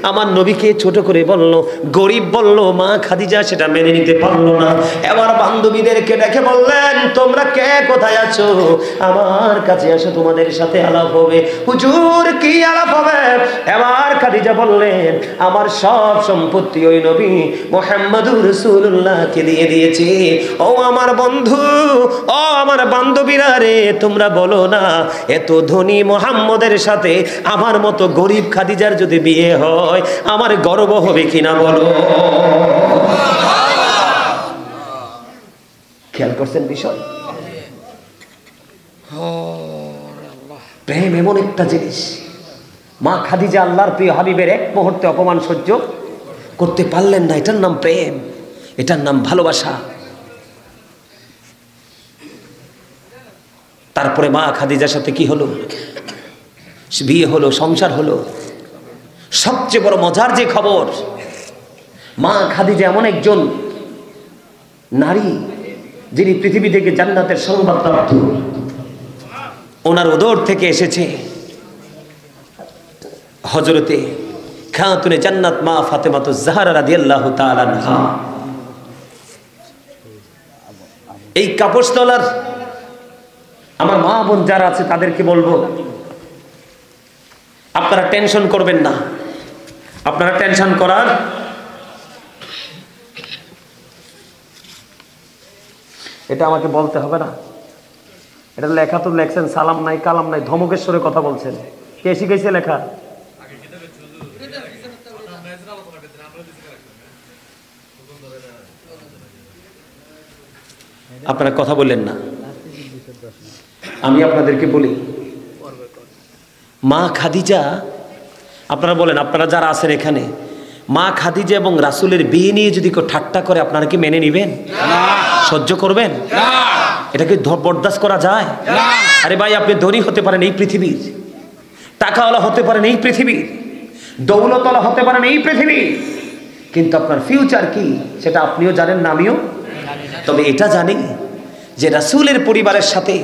আমার নবীকে ছোট করে বলল, গরিব বলল। মা খাদিজা সেটা মেনে নিতে পারলো না। এবার বান্ধবীদেরকে ডেকে বললেন, তোমরা কে কোথায় আছো? আমার কাছে আসো, তোমাদের সাথে আলাপ হবে। হুজুর, কি আলাপ হবে? এবার খাদিজা বললেন, আমার সব সম্পত্তি ওই নবী মুহাম্মদুর রাসূলুল্লাহকে দিয়ে দিয়েছি। ও আমার বন্ধু, ও আমার বান্ধবীরা রে, তোমরা বলো না, এত ধনী মুহাম্মদের সাথে আমার মতো গরিব খাদিজার যদি বিয়ে হয়, আমার গর্ব হবে কিনা বলো? খেয়াল করছেন বিষয়? প্রেম এমন একটা জিনিস, মা খাদিজা আল্লাহর প্রিয় হাবিবের এক মুহূর্তে অপমান সহ্য করতে পারলেন না। এটার নাম প্রেম, এটার নাম ভালোবাসা। তারপরে মা খাদিজার সাথে কি হলো? বিয়ে হলো, সংসার হলো। সবচেয়ে বড় মজার যে খবর, মা খাদিজা এমন একজন নারী যিনি পৃথিবী থেকে জান্নাতের সংবাদ প্রাপ্ত। ওনার উদর থেকে এসেছে হযরতে খাতুনে জান্নাত মা ফাতেমাতুজ জাহরা রাদিয়াল্লাহু তাআলা আনহা। এই কাপড়তলার আমার মা বোন যারা আছে তাদেরকে বলবো, আপনারা টেনশন করবেন না। আপনারা টেনশন করার এটা আমাকে বলতে হবে না। এটা লেখা তো লেখছেন, সালাম নাই কালাম নাই, ধমকেশ্বরে কথা বলছেন, কে শিখাইছে লেখা? আপনারা কথা বললেন না, আমি আপনাদেরকে বলি, মা খাদিজা, আপনারা বলেন, আপনারা যারা আছেন এখানে, মা খাদিজা এবং রাসূলের বিয়ে নিয়ে যদি কেউ ঠাট্টা করে আপনারা কি মেনে নেবেন? সহ্য করবেন? এটাকে বরদাস্ত করা যায়? আরে ভাই, আপনি ধনী হতে পারেন এই পৃথিবীর, টাকাওয়ালা হতে পারেন এই পৃথিবীর, দৌলতওয়ালা হতে পারেন এই পৃথিবীর, কিন্তু আপনার ফিউচার কি সেটা আপনিও জানেন না, আমিও। তবে এটা জানি যে রাসূলের পরিবারের সাথে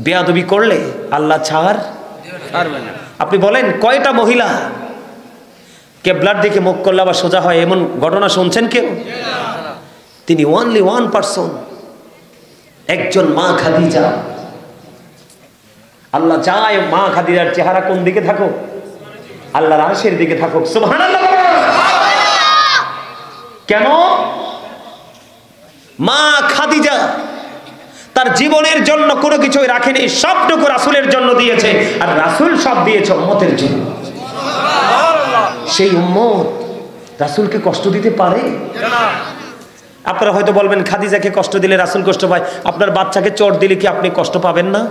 বেয়াদবি করলে আল্লাহ ছাড়বে না। আপনি বলেন কয়টা মহিলা কেবলার দিকে মুখ করলে আবার সোজা হয়, এমন ঘটনা শুনছেন কেউ? তিনি ওনলি ওয়ান পারসন, একজন মা খাদিজা। আল্লাহ চায় মা খাদিজার চেহারা কোন দিকে থাকুক? আল্লাহর আরশের দিকে থাকুক। সুবহানাল্লাহ। কেন? মা খাদিজা তার জীবনের জন্য কোনো কিছুই রাখেনি, সবটুকু রাসূলের জন্য দিয়েছে, আর রাসূল সব দিয়েছে উম্মতের জন্য। সেই উম্মত রাসূলকে কষ্ট দিতে পারে? আপনারা হয়তো বলবেন খাদিজাকে কষ্ট দিলে রাসূল কষ্ট পায়। আপনার বাচ্চাকে চোট দিলে কি আপনি কষ্ট পাবেন না?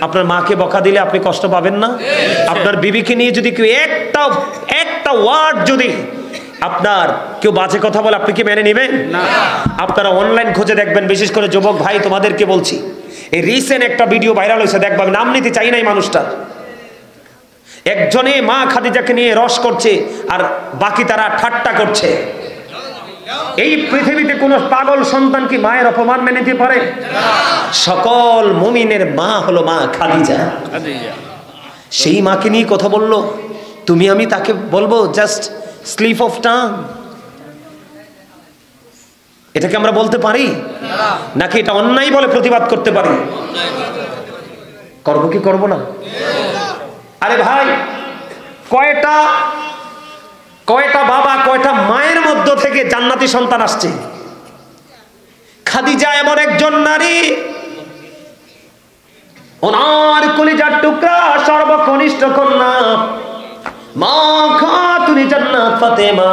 আপনার মাকে বকা দিলে আপনি কষ্ট পাবেন না? আপনার বিবিকে নিয়ে যদি কেউ একটা ওয়ার্ড যদি আপনার কেউ বাজে কথা বলে আপনি কি মেনে নেবেন? না। আপনারা অনলাইন খুঁজে দেখবেন, বিশেষ করে যুবক ভাই তোমাদেরকে বলছি, এই রিসেন্ট একটা ভিডিও ভাইরাল হয়েছে, দেখবা, আমি নাম নিতে চাই না এই মানুষটার। একজনে মা খাদিজাকে নিয়ে রস করছে আর বাকি তারা ঠাট্টা করছে। এই পৃথিবীতে কোন পাগল সন্তান কি মায়ের অপমান মেনে নিতে পারে? সকল মুমিনের মা হলো মা খাদিজা। সেই মাকে নিয়ে কথা বললো, তুমি আমি তাকে বলবো জাস্ট স্লিপ অফ টাং? এটাকে আমরা বলতে পারি নাকি এটা অন্যায় বলে প্রতিবাদ করতে পারি? করবো কি করবো না? আরে ভাই, কয়টা বাবা কয়টা মায়ের মধ্য থেকে জান্নাতি সন্তান আসছে। খাদিজা এমন একজন নারী, ওনার কলিজার টুকরা সর্বকনিষ্ঠ কন্যা মা খাতুনে জান্নাত ফাতেমা।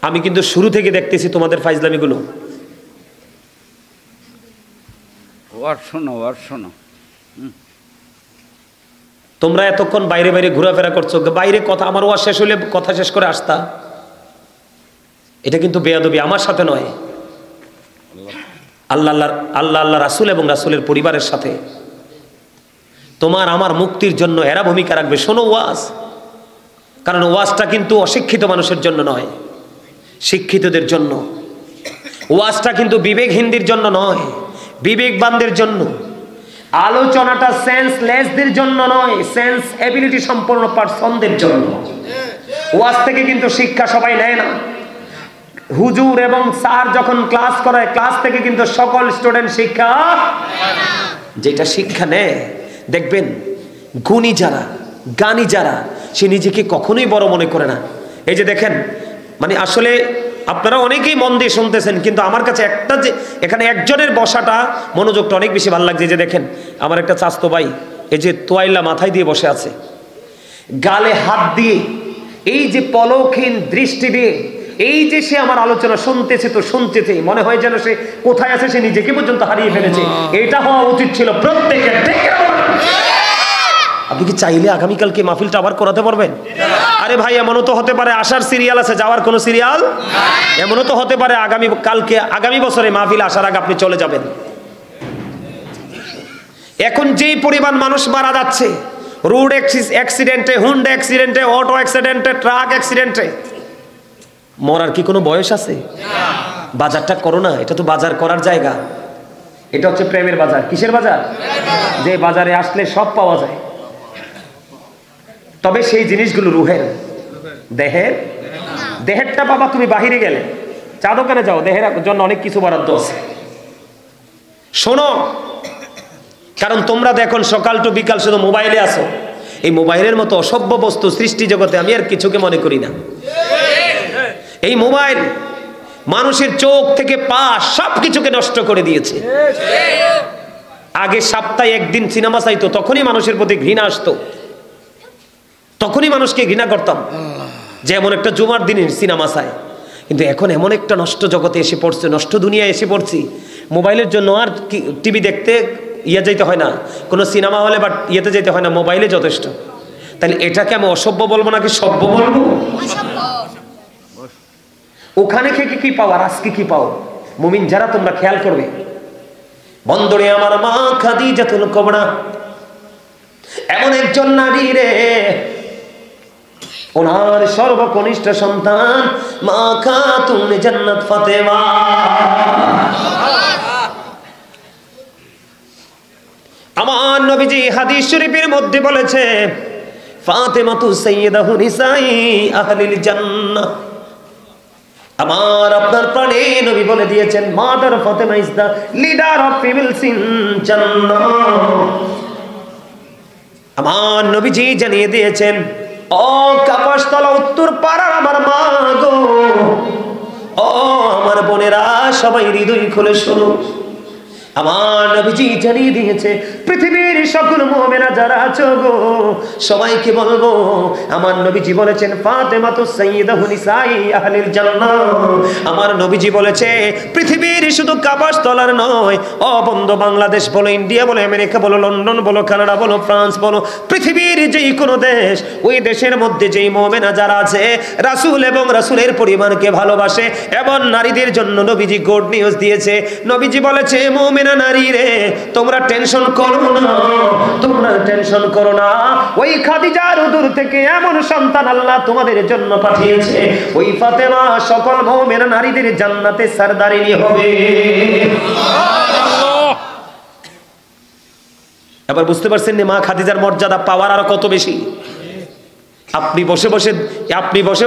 আমি কিন্তু শুরু থেকে দেখতেছি তোমাদের ফাইজলামিগুলো। শোনো, তোমরা এতক্ষণ বাইরে বাইরে ঘোরাফেরা করছো, বাইরে কথা, আমার ওয়াজ শেষ হলে কথা শেষ করে আসতা। এটা কিন্তু বেয়াদবি আমার সাথে নয়, আল্লাহ রাসূল এবং রাসূলের পরিবারের সাথে। তোমার আমার মুক্তির জন্য এরা ভূমিকা রাখবে। শোনো ওয়াজ, কারণ ওয়াজটা কিন্তু অশিক্ষিত মানুষের জন্য নয়, শিক্ষিতদের জন্য। ওয়াজটা কিন্তু বিবেকহীনদের জন্য নয়, বিবেকবানদের জন্য। আলোচনাটা সেন্সলেসদের জন্য নয়, সেন্স এবিলিটি সম্পন্ন পারসনদের জন্য। ওয়াজ থেকে কিন্তু শিক্ষা সবাই নেয় না। হুজুর এবং স্যার যখন ক্লাস করে, ক্লাস থেকে কিন্তু সকল স্টুডেন্ট শিক্ষা, যেটা শিক্ষা নেয় দেখবেন গুণী যারা, জ্ঞানী যারা, সে নিজেকে কখনোই বড় মনে করে না। এই যে দেখেন, মানে আসলে আপনারা অনেকেই মন দিয়ে শুনতেছেন, কিন্তু আমার কাছে একটা যে এখানে একজনের বসাটা মনোযোগটা অনেক বেশি ভালো লাগছে। যে দেখেন আমার একটা চাস্তো ভাই, এই যে তোয়াইলা মাথায় দিয়ে বসে আছে, গালে হাত দিয়ে, এই যে পলকহীন দৃষ্টি দিয়ে, এই যে সে আমার আলোচনা শুনতেছে, তো শুনতেছে মনে হয় যেন সে কোথায় আছে সে নিজেকে পর্যন্ত হারিয়ে ফেলেছে। এটা হওয়া উচিত ছিল প্রত্যেকের। আপনি কি চাইলে আগামীকালকে মাহফিলটা আবার করাতে পারবেন? আরে ভাই, এমনও তো হতে পারে আসার সিরিয়াল আছে, যাওয়ার কোনো সিরিয়াল। এমনও তো হতে পারে আগামী বছরে মাহফিল আসার আগে আপনি চলে যাবেন। এখন যেই পরিমাণ মানুষ মারা যাচ্ছে রোড অ্যাক্সিডেন্টে, হুন্ডা অ্যাক্সিডেন্টে, অটো অ্যাক্সিডেন্টে, ট্রাক অ্যাক্সিডেন্টে, মরার কি কোনো বয়স আছে? বাজারটা করো না, এটা তো বাজার করার জায়গা। এটা হচ্ছে প্রেমের বাজার। কিসের বাজার? যে বাজারে আসলে সব পাওয়া যায়, তবে সেই জিনিসগুলো রুহের, দেহেরটা বাবা তুমি বাহিরে গেলে চা দোকানে যাও, দেহের জন্য অনেক কিছু বরাদ্দ আছে। শোনো, কারণ তোমরা তো এখন সকাল টু বিকাল শুধু মোবাইলে আসো। এই মোবাইলের মতো অসভ্য বস্তু সৃষ্টি জগতে আমি আর কিছুকে মনে করি না। এই মোবাইল মানুষের চোখ থেকে পা সবকিছুকে নষ্ট করে দিয়েছে। আগে সপ্তাহে একদিন সিনেমা চাইতো, তখনই মানুষের প্রতি ঘৃণা আসতো, তখনই মানুষকে ঘৃণা করতাম যে এমন একটা জুমার দিনে সিনেমা চায়। কিন্তু এখন এমন একটা নষ্ট জগতে এসে পড়ছে, নষ্ট দুনিয়ায় এসে পড়ছি, মোবাইলের জন্য আর টিভি দেখতে যেতে হয় না, কোনো সিনেমা হলে বা ইয়েতে যেতে হয় না, মোবাইলে যথেষ্ট। তাহলে এটাকে আমি অসভ্য বলবো নাকি সভ্য বলবো? ওখানে থেকে কি পাও আর আজকে কি পাও? মুমিন যারা তোমরা খেয়াল করবে, বন্দরে আমার মা খাদিজাতুল কুবরা এমন একজন নারী রে, ওনার সর্বকনিষ্ঠ সন্তান মা খাতুন জান্নাত ফাতেমা। আমার নবীজি হাদিস শরীফের মধ্যে বলেছে ফাতেমাতু সাইয়্যিদাতু নিসাই আহলিল জান্নাহ। আমার আপনার প্রাণে নবী বলে দিয়েছেন mother Fatima is the leader of females in জান্নাহ। আমার নবীজি জানিয়ে দিয়েছেন, ও কাপাসতলা উত্তর পাড়ার আমার মা গো, ও আমার বোনেরা সবাই হৃদয় খুলে শোনো, আমার নবীজি জানিয়ে দিয়েছে পৃথিবীর সকল মুমিনা যারা আছো গো, সবাইকে বলবো আমার নবীজি বলেছেন ফাতেমাতু সাইয়্যিদাতু নিসাই আহলিল জান্নাহ। আমার নবীজি বলেছে পৃথিবীর শুধু কাপাসতলার নয়, ও বন্ধু বাংলাদেশ বলো, ইন্ডিয়া বলো, আমেরিকা বলো, লন্ডন বলো, কানাডা বলো, ফ্রান্স বলো, পৃথিবীর যেই কোনো দেশ, ওই দেশের মধ্যে যেই মুমিনা যারা আছে রাসূল এবং রাসূলের পরিবারকে ভালোবাসে এবং নারীদের জন্য নবীজি গুড নিউজ দিয়েছে। নবীজি বলেছে মুমিনা নারী রে, তোমরা টেনশন করো না, তোমরা টেনশন করো না, ওই খাদিজার উদর থেকে এমন সন্তান আল্লাহ তোমাদের জন্য পাঠিয়েছে, ওই ফাতেমা সকল মুমিনা নারীদের জান্নাতে সরদারিনী হবে। এবার বুঝতে পারছেন না মা খাদিজার মর্যাদা পাওয়ার আর কত বেশি? আপনি বসে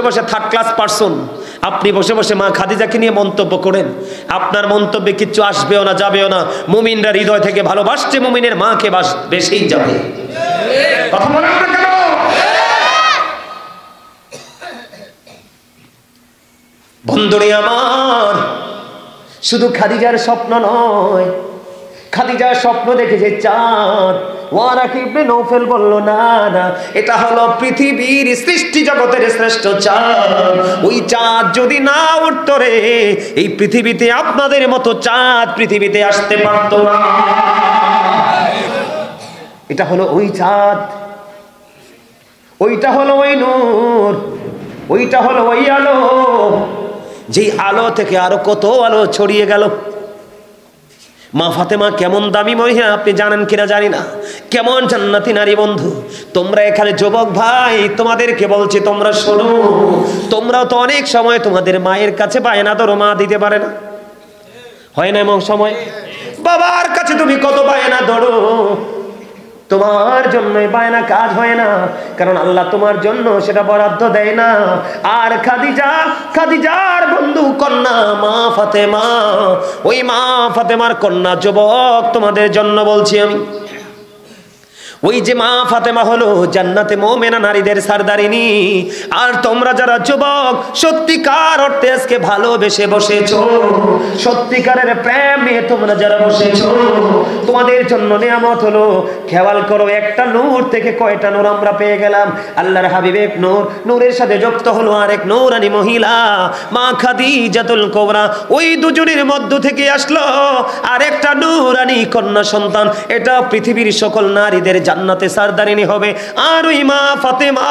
বসে থার্ড ক্লাস পারসন, আপনি বসে বসে মা খাদিজাকে নিয়ে মন্তব্য করেন, আপনার মন্তব্যে কিচ্ছু আসবেও না, যাবেও না। মুমিনরা হৃদয় থেকে ভালোবাসছে মুমিনের মাকে বেশিই যাবে। কথা বলেন না কেন? বন্ধুরে আমার, শুধু খাদিজার স্বপ্ন নয়, খাদিজার স্বপ্ন দেখেছে চাঁদ। ওয়ারাক ইবনে নওফেল বলল না না, এটা হলো পৃথিবীর সৃষ্টি জগতের শ্রেষ্ঠ চাঁদ। ওই চাঁদ যদি না উঠতো রে, এই পৃথিবীতে আপনাদের মতো চাঁদ পৃথিবীতে আসতে পারতো না। এটা হলো ওই চাঁদ, ওইটা হলো ওই নূর, ওইটা হলো ওই আলো, যেই আলো থেকে আরো কত আলো ছড়িয়ে গেল। মা ফাতেমা কেমন দামি মহিলা আপনি জানেন কিনা জানি না, কেমন জান্নাতি নারী। বন্ধু তোমরা এখানে যুবক ভাই, তোমাদেরকে বলছি তোমরা শোনো, তোমরাও তো অনেক সময় তোমাদের মায়ের কাছে বায়না ধরো, মা দিতে পারে না, হয় না এমন সময়? বাবার কাছে তুমি কত বায়না ধরো, তোমার জন্য বায়না কাজ হয় না, কারণ আল্লাহ তোমার জন্য সেটা বরাদ্দ দেয় না। আর খাদিজার বন্ধু কন্যা মা ফাতেমা, ওই মা ফাতেমার কন্যা যুবক তোমাদের জন্য বলছি আমি, ওই যে মা ফাতেমা হলো জান্নাতে মুমিনা নারীদের সরদারিনী। আর তোমরা যারা যুবক সত্যিকার অর্থে আজকে ভালোবেসে বসেছো, সত্যিকারের প্রেম নিয়ে তোমরা যারা বসেছো, তোমাদের জন্য নিয়ামত হলো, খেয়াল করো একটা নূর থেকে কয়টা নূর আমরা পেয়ে গেলাম। আল্লাহর হাবিব এক নূর, নূরের সাথে যুক্ত হলো আরেক নূরানী মহিলা মা খাদিজাতুল কুবরা। ওই দুজনের মধ্য থেকে আসলো আরেকটা নূরানী কন্যা সন্তান। এটা পৃথিবীর সকল নারীদের জান্নাতে সরদারিনী হবে। আর ওই মা ফাতেমা,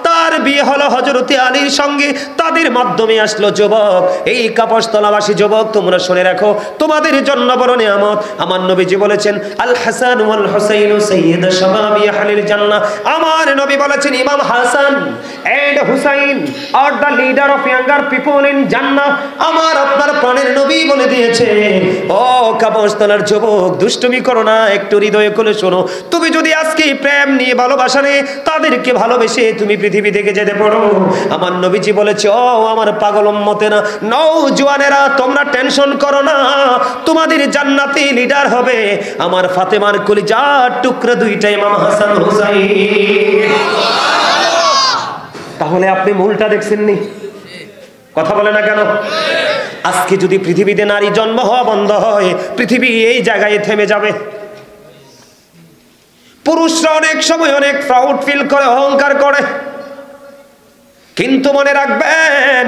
তার বিয়ে হলো হযরতে আলীর সঙ্গে, তাদের মাধ্যমে আসলো যুবক। এই কাপড়তলাবাসী যুবক তোমরা শুনে রাখো, তোমাদের জন্য বড় নিয়ামত। আমার নবীজি বলেছেন আল হাসান ওয়াল হুসাইন সাইয়্যিদা শাবাবি আহলিল জান্নাহ। আমার নবী বলেছেন ইমাম Hasan and Hussain are the leader of younger people in জান্নাহ। আমার আপনার প্রাণের নবী বলে দিয়েছে, ও কাপড়তলার যুবক দুষ্টুমি করো না, একটু হৃদয়ে খুলে শোনো। তুমি যদি আজকে প্রেম নিয়ে ভালোবাসা নিয়ে তাদেরকে ভালোবেসে তুমি পৃথিবী থেকে যেতে পারো, আমার নবীজি বলেছে ও আমার পাগল উম্মতেরা, নওজোয়ানেরা, তোমরা টেনশন করো না, তোমাদের জান্নাতি লিডার হবে আমার ফাতেমার কলিজার টুকরা দুইটা ইমাম হাসান হুসাইন। তাহলে আপনি মূলটা দেখছেননি? কথা বলে না কেন? আজকে যদি পৃথিবীতে নারী জন্ম হওয়া বন্ধ হয়, পৃথিবী এই জায়গায় থেমে যাবে। পুরুষরা অনেক সময় অনেক প্রাউড ফিল করে, অহংকার করে, কিন্তু মনে রাখবেন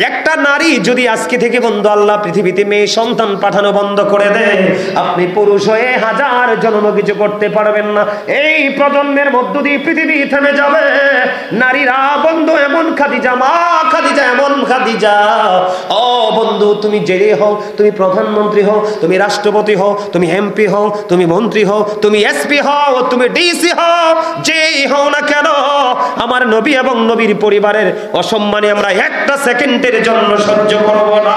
একটা নারী যদি আজকে থেকে বন্ধু আল্লাহ পৃথিবীতে মেয়ে সন্তান পাঠানো বন্ধ করে দেয়, আপনি পুরুষ হয়ে হাজার জন্ম কিছু করতে পারবেন না। এই প্রজন্মের মধ্য দিয়ে পৃথিবী থেমে যাবে। নারীরা বন্ধু এমন খাদিজা, মা খাদিজা এমন খাদিজা। ও বন্ধু, তুমি জেলে হও, তুমি প্রধানমন্ত্রী হও, তুমি রাষ্ট্রপতি হও, তুমি এমপি হও, তুমি মন্ত্রী হও, তুমি এসপি হও, তুমি ডিসি হও, যেই হও না কেন, আমার নবী এবং নবীর পরিবারের অসম্মানে আমরা একটা সেকেন্ডের জন্য সহ্য করব না।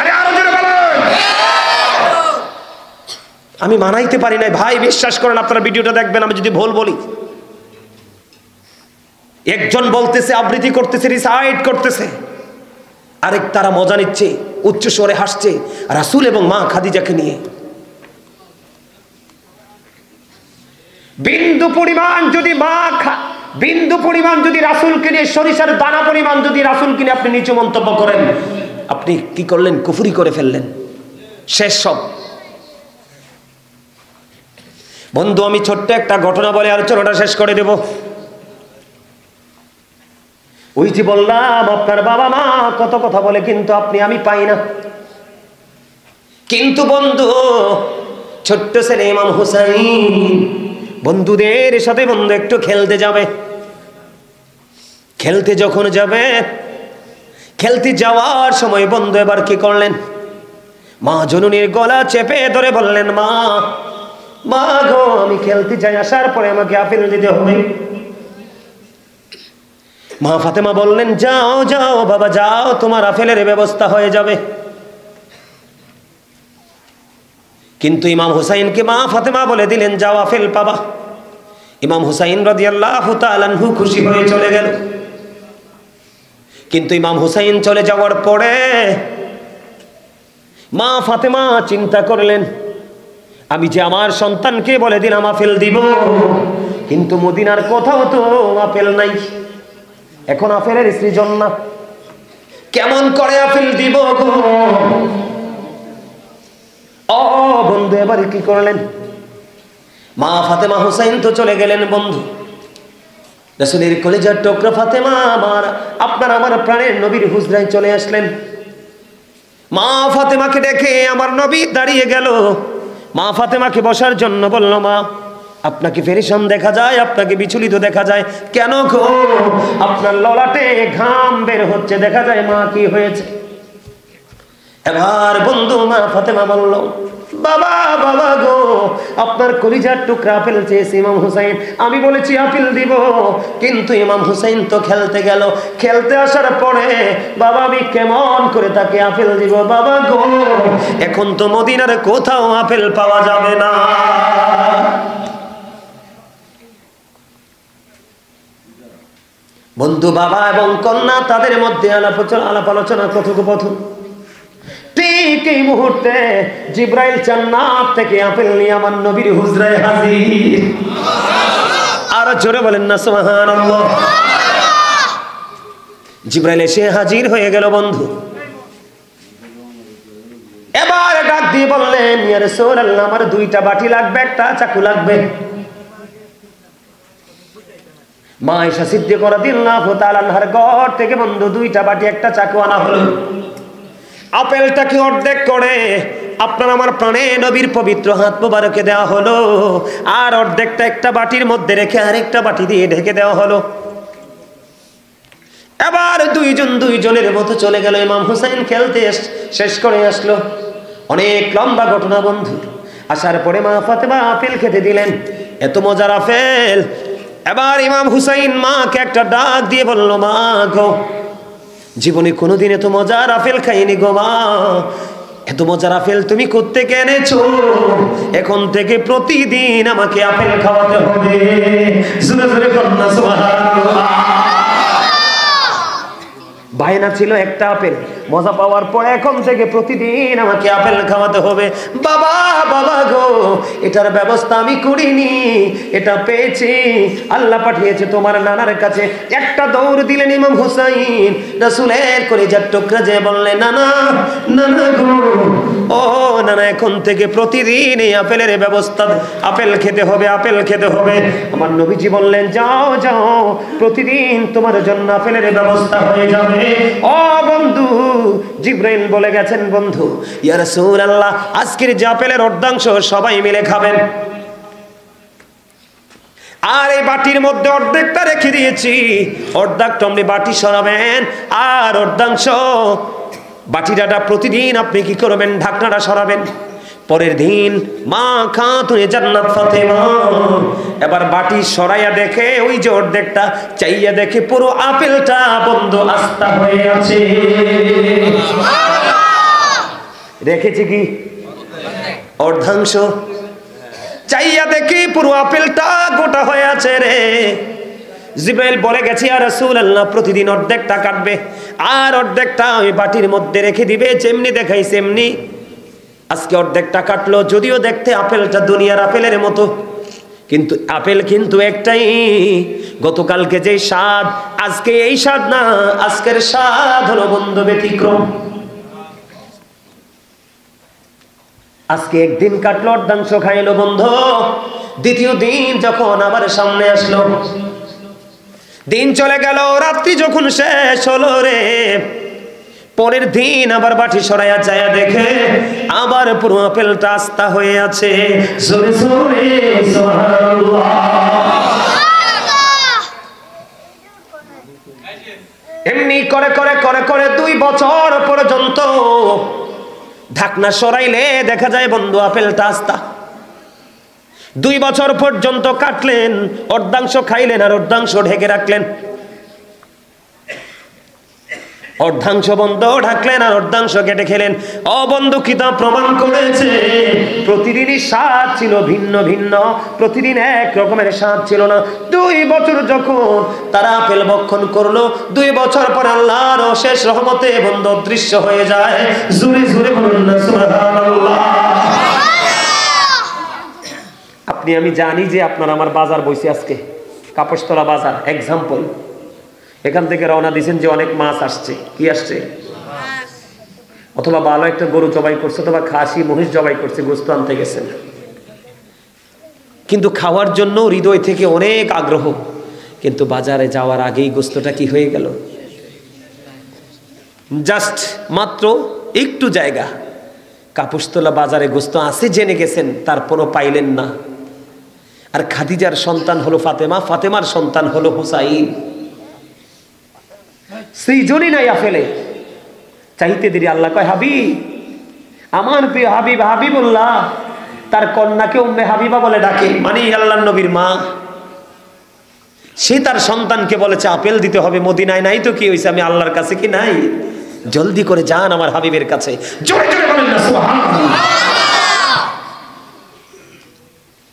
আরে আরো জোরে বলেন। আমি মানাইতে পারি না ভাই, বিশ্বাস করেন, আপনারা ভিডিওটা দেখবেন, আমি যদি ভুল বলি। একজন বলতেছে, আবৃত্তি করতেছে, রিসাইট করতেছে, আরেক তারা মজা নিচ্ছে, উচ্চ স্বরে হাসছে রাসূল এবং মা খাদিজাকে নিয়ে। বিন্দু পরিমাণ যদি রাসূলকে নিয়ে, সরিষার দানা পরিমাণ যদি রাসূলকে নিয়ে আপনি নিচু মন্তব্য করেন, আপনি কি করলেন? কুফরি করে ফেললেন। শেষ সব। বন্ধু, আমি ছোট্ট একটা ঘটনা বলে আলোচনাটা শেষ করে দেব। ওই যে বললাম আপনার বাবা মা কত কথা বলে, কিন্তু আমি পাই না। কিন্তু বন্ধু, ছোট্ট ছেলে ইমাম হুসাইন বন্ধুদের সাথে বন্ধু একটু খেলতে যাবে। খেলতে যখন যাবে, খেলতে যাওয়ার সময় বন্ধু এবার কি করলেন? মা জননীর গলা চেপে ধরে বললেন, মা মা গো, আমি খেলতে যাই, আসার পরে আমাকে আপেল দিতে হবে। মা ফাতেমা বললেন, যাও যাও বাবা যাও, তোমার আপেলের ব্যবস্থা হয়ে যাবে। কিন্তু ইমাম হুসাইনকে মা ফাতেমা বলে দিলেন, যাও আপেল পাবা। ইমাম হুসাইন রাদিয়াল্লাহু তাআলা আনহু খুশি হয়ে চলে গেল। কিন্তু ইমাম হুসাইন চলে যাওয়ার পরে মা ফাতেমা চিন্তা করলেন, আমি যে আমার সন্তানকে বলে দিলাম আপেল দিব, কিন্তু মদিনার কোথাও তো আপেল নাই। এখন আপেলের সৃজন না, কেমন করে আপেল দিব গো? ও বন্ধু, এবার কি করলেন? মা ফাতেমা হুসাইন তো চলে গেলেন বন্ধু, রাসূলের কলিজার টুকরা ফাতেমা আপনার আমার প্রাণের নবীর হুজরায় চলে আসলেন। মা ফাতেমাকে দেখে আমার নবী দাঁড়িয়ে গেল। মা ফাতেমাকে বসার জন্য বলল, মা আপনাকে পেরেশান দেখা যায়, আপনাকে বিচলিত দেখা যায়, কেন গো? আপনার ললাটে ঘাম বের হচ্ছে দেখা যায়, মা কি হয়েছে? এবার বন্ধু মা ফাতেমা বলল, বাবা বাবা গো, আপনার কলিজার টুকরা আপেল চেয়েছে ইমাম হুসাইন, আমি বলেছি আপেল দিব, কিন্তু ইমাম হুসাইন তো খেলতে গেল। খেলতে আসার পরে বাবা আমি কেমন করে তাকে আপেল দিব? বাবা গো, এখন তো মদিনার কোথাও আপেল পাওয়া যাবে না। বন্ধু, বাবা এবং কন্যা তাদের মধ্যে আলাপ আলোচনা কথোপকথন। ঠিক এই মুহূর্তে জিব্রাইল জান্নাত থেকে আপেল নিয়ে আমার নবীর হুজরায় হাজির। আরো জোরে বলেন না সুবহানাল্লাহ। জিব্রাইল এসে হাজির হয়ে গেল বন্ধু। এবার ডাক দিয়ে বললেন, ইয়া রাসূলুল্লাহ, আমার দুইটা বাটি লাগবে, একটা চাকু লাগবে। মা আয়েশা সিদ্দিকা রাদিয়াল্লাহু তাআলা আনহার ঘর থেকে বন্ধু দুইটা বাটি একটা চাকু আনা হলো। আপেলটাকে অর্ধেক করে আপনার আমার প্রাণে নবীর পবিত্র হাত মোবারকে দেওয়া হলো, আর অর্ধেকটা একটা বাটির মধ্যে রেখে আরেকটা বাটি দিয়ে ঢেকে দেওয়া হলো। এবার দুইজনের মতো চলে গেল। ইমাম হুসাইন খেলতে শেষ করে আসলো। অনেক লম্বা ঘটনা বন্ধু। আসার পরে মা ফাতেমা আপেল খেতে দিলেন, এত মজার আপেল। এবার ইমাম হুসাইন মাকে একটা ডাক দিয়ে বলল, মা গো, জীবনে কোনোদিন এত মজার আপেল খাইনি গো মা, এত মজার আপেল তুমি কোত্থেকে এনেছো? এখন থেকে প্রতিদিন আমাকে আপেল খাওয়াতে হবে। জোরে জোরে কন্যা সুবহানাল্লাহ। বায়না ছিল একটা আপেল, মজা পাওয়ার পর এখন থেকে প্রতিদিন আমাকে আপেল খাওয়াতে হবে। বাবা বাবা গো, এটার ব্যবস্থা আমি করিনি, এটা পেয়েছি, আল্লাহ পাঠিয়েছে তোমার নানার কাছে। একটা দৌড় দিলেন ইমাম হুসাইন, রাসূলের কলিজার টুকরা যে বললেন, নানা নানা গো, ও না না, এখন থেকে প্রতিদিন এই আপেলের ব্যবস্থা, আপেল খেতে হবে, আপেল খেতে হবে। আমার নবীজি বললেন, যাও যাও, প্রতিদিন তোমার জন্য আপেলের ব্যবস্থা হয়ে যাবে। ও বন্ধু, জিবরাইল বলে গেছেন, বন্ধু ইয়া রাসূলুল্লাহ, আজকের যে আপেলের অর্ধাংশ সবাই মিলে খাবেন, আর এই বাটির মধ্যে অর্ধেকটা রেখে দিয়েছি, অর্ধেকটা আপনি বাটি সরাবেন, আর অর্ধাংশ বাটিটা প্রতিদিন আপনি কি করবেন, ঢাকনাটা সরাবেন। পরের দিন মা খাতুনে জান্নাত ফাতেমা এবার বাটি সরাইয়া দেখে, ওই যে অর্ধেকটা, চাইয়া দেখে পুরো আপেলটা বন্ধ আস্তা হয়ে আছে। রেখেছি কি অর্ধাংশ, চাইয়া দেখি পুরো আপেলটা গোটা হয়ে আছে রে। জিবরাইল বলে গেছে, ইয়া রাসূলুল্লাহ, প্রতিদিন অর্ধেকটা কাটবে, আর অর্ধেকটা ওই বাটির মধ্যে রেখে দিবে, যেমনি দেখাইছে এমনি। আজকে অর্ধেকটা কাটলো, যদিও দেখতে আপেলটা দুনিয়ার আপেলের মতো, কিন্তু আপেল কিন্তু একটাই। গতকালকে যে স্বাদ, আজকে এই স্বাদ না, আজকের স্বাদ হলো বন্ধু ব্যতিক্রম। আজকে একদিন কাটলো, অর্ধাংশ খাইলো বন্ধু, দ্বিতীয় দিন যখন আবার সামনে আসলো, দিন চলে গেল, রাত্রি যখন শেষ হলো রে, পরের দিন আবার বাটি সরাইয়া যায় দেখে আবার পুরো আপেলটা আস্তা হয়ে আছে। জোরে জোরে সুবহানাল্লাহ। এমনি করে করে করে করে 2 বছর পর্যন্ত ঢাকনা সরাইলে দেখা যায় বন্ধু আপেলটা আস্তা। 2 বছর পর্যন্ত কাটলেন, অর্ধাংশ খাইলেন আর অর্ধাংশ ঢেকে রাখলেন, অর্ধাংশ বন্ধ ঢাকলেন আর অর্ধাংশ কেটে খেলেন। ও বন্ধু, কিতাব প্রমাণ করেছে প্রতিদিনই স্বাদ ছিল ভিন্ন ভিন্ন, প্রতিদিন এক রকমের স্বাদ ছিল না। 2 বছর যখন তারা আপেল ভক্ষণ করলো, 2 বছর পর আল্লাহর অশেষ রহমতে বন্ধু অদৃশ্য হয়ে যায়। জোরে জোরে বলুন না সুবহানাল্লাহ। আপনি আমি জানি যে আপনার আমার বাজার বইছে, আজকে কাপড়তলা বাজার এক্সাম্পল, এখান থেকে রওনা দিয়েছেন যে অনেক মাছ আসছে, কি আসছে, অথবা ভালো একটা গরু জবাই করছে, অথবা খাসি মহিষ জবাই করছে, গোস্ত আনতে গেছেন, কিন্তু খাওয়ার জন্য হৃদয় থেকে অনেক আগ্রহ, কিন্তু বাজারে যাওয়ার আগেই গোস্তটা কি হয়ে গেল, জাস্ট মাত্র একটু জায়গা, কাপড়তলা বাজারে গোস্ত আছে জেনে গেছেন, তারপরও পাইলেন না। আর খাদিজার সন্তান হলো ফাতেমা, ফাতেমার সন্তান হলো হুসাইন, সৃজনই নাই আফেলে। চাইতে দেরি আল্লাহ কয়, হাবিব, আমার প্রিয় হাবিব, হাবিবুল্লাহ তার কন্যাকে উম্মে হাবিবা বলে ডাকে, মানে আল্লাহর নবীর মা। সে তার সন্তানকে বলেছে আপেল দিতে হবে, মদিনায় নাই তো কি হয়েছে, আমি আল্লাহর কাছে কি নাই, জলদি করে যান আমার হাবিবের কাছে। জোরে জোরে বলেন না সুবহানাল্লাহ।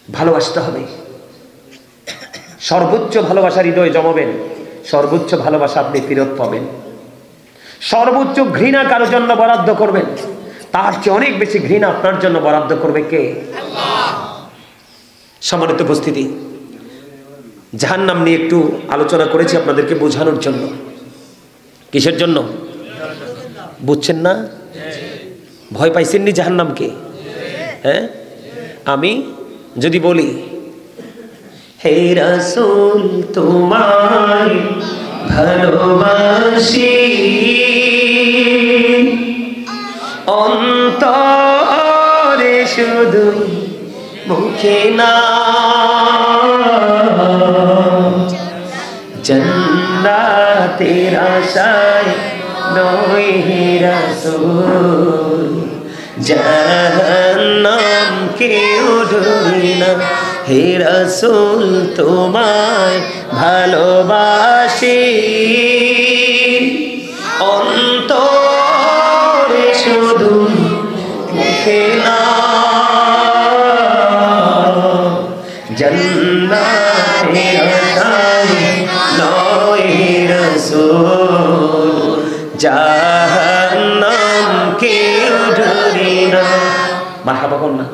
ভালোবাসতে হবে, সর্বোচ্চ ভালোবাসার হৃদয় জমাবেন, সর্বোচ্চ ভালোবাসা আপনি ফেরত পাবেন। সর্বোচ্চ ঘৃণা কারোর জন্য বরাদ্দ করবেন, তার চেয়ে অনেক বেশি ঘৃণা আপনার জন্য বরাদ্দ করবে কে? আল্লাহ। সম্মানিত উপস্থিতি, জাহান্নাম নিয়ে একটু আলোচনা করেছি আপনাদেরকে বোঝানোর জন্য। কিসের জন্য বুঝছেন না? ভয় পাইছেননি জাহান্নামকে? হ্যাঁ, আমি যদি বলি, হে রাসূল তোমায় ভালোবাসি, অন্তরে শুধু মুখে না, জান্নাতের আশায় নয় হে রাসূল, জাহান্নাম কেউ ডরে না, হে রাসূল তোমায় ভালোবাসি, অন্তরে শুধু মুখে না, জান্নাতের আশায় নয় হে রাসূল, জাহান্নাম কেউ ডরে না। মারহাবা বল না।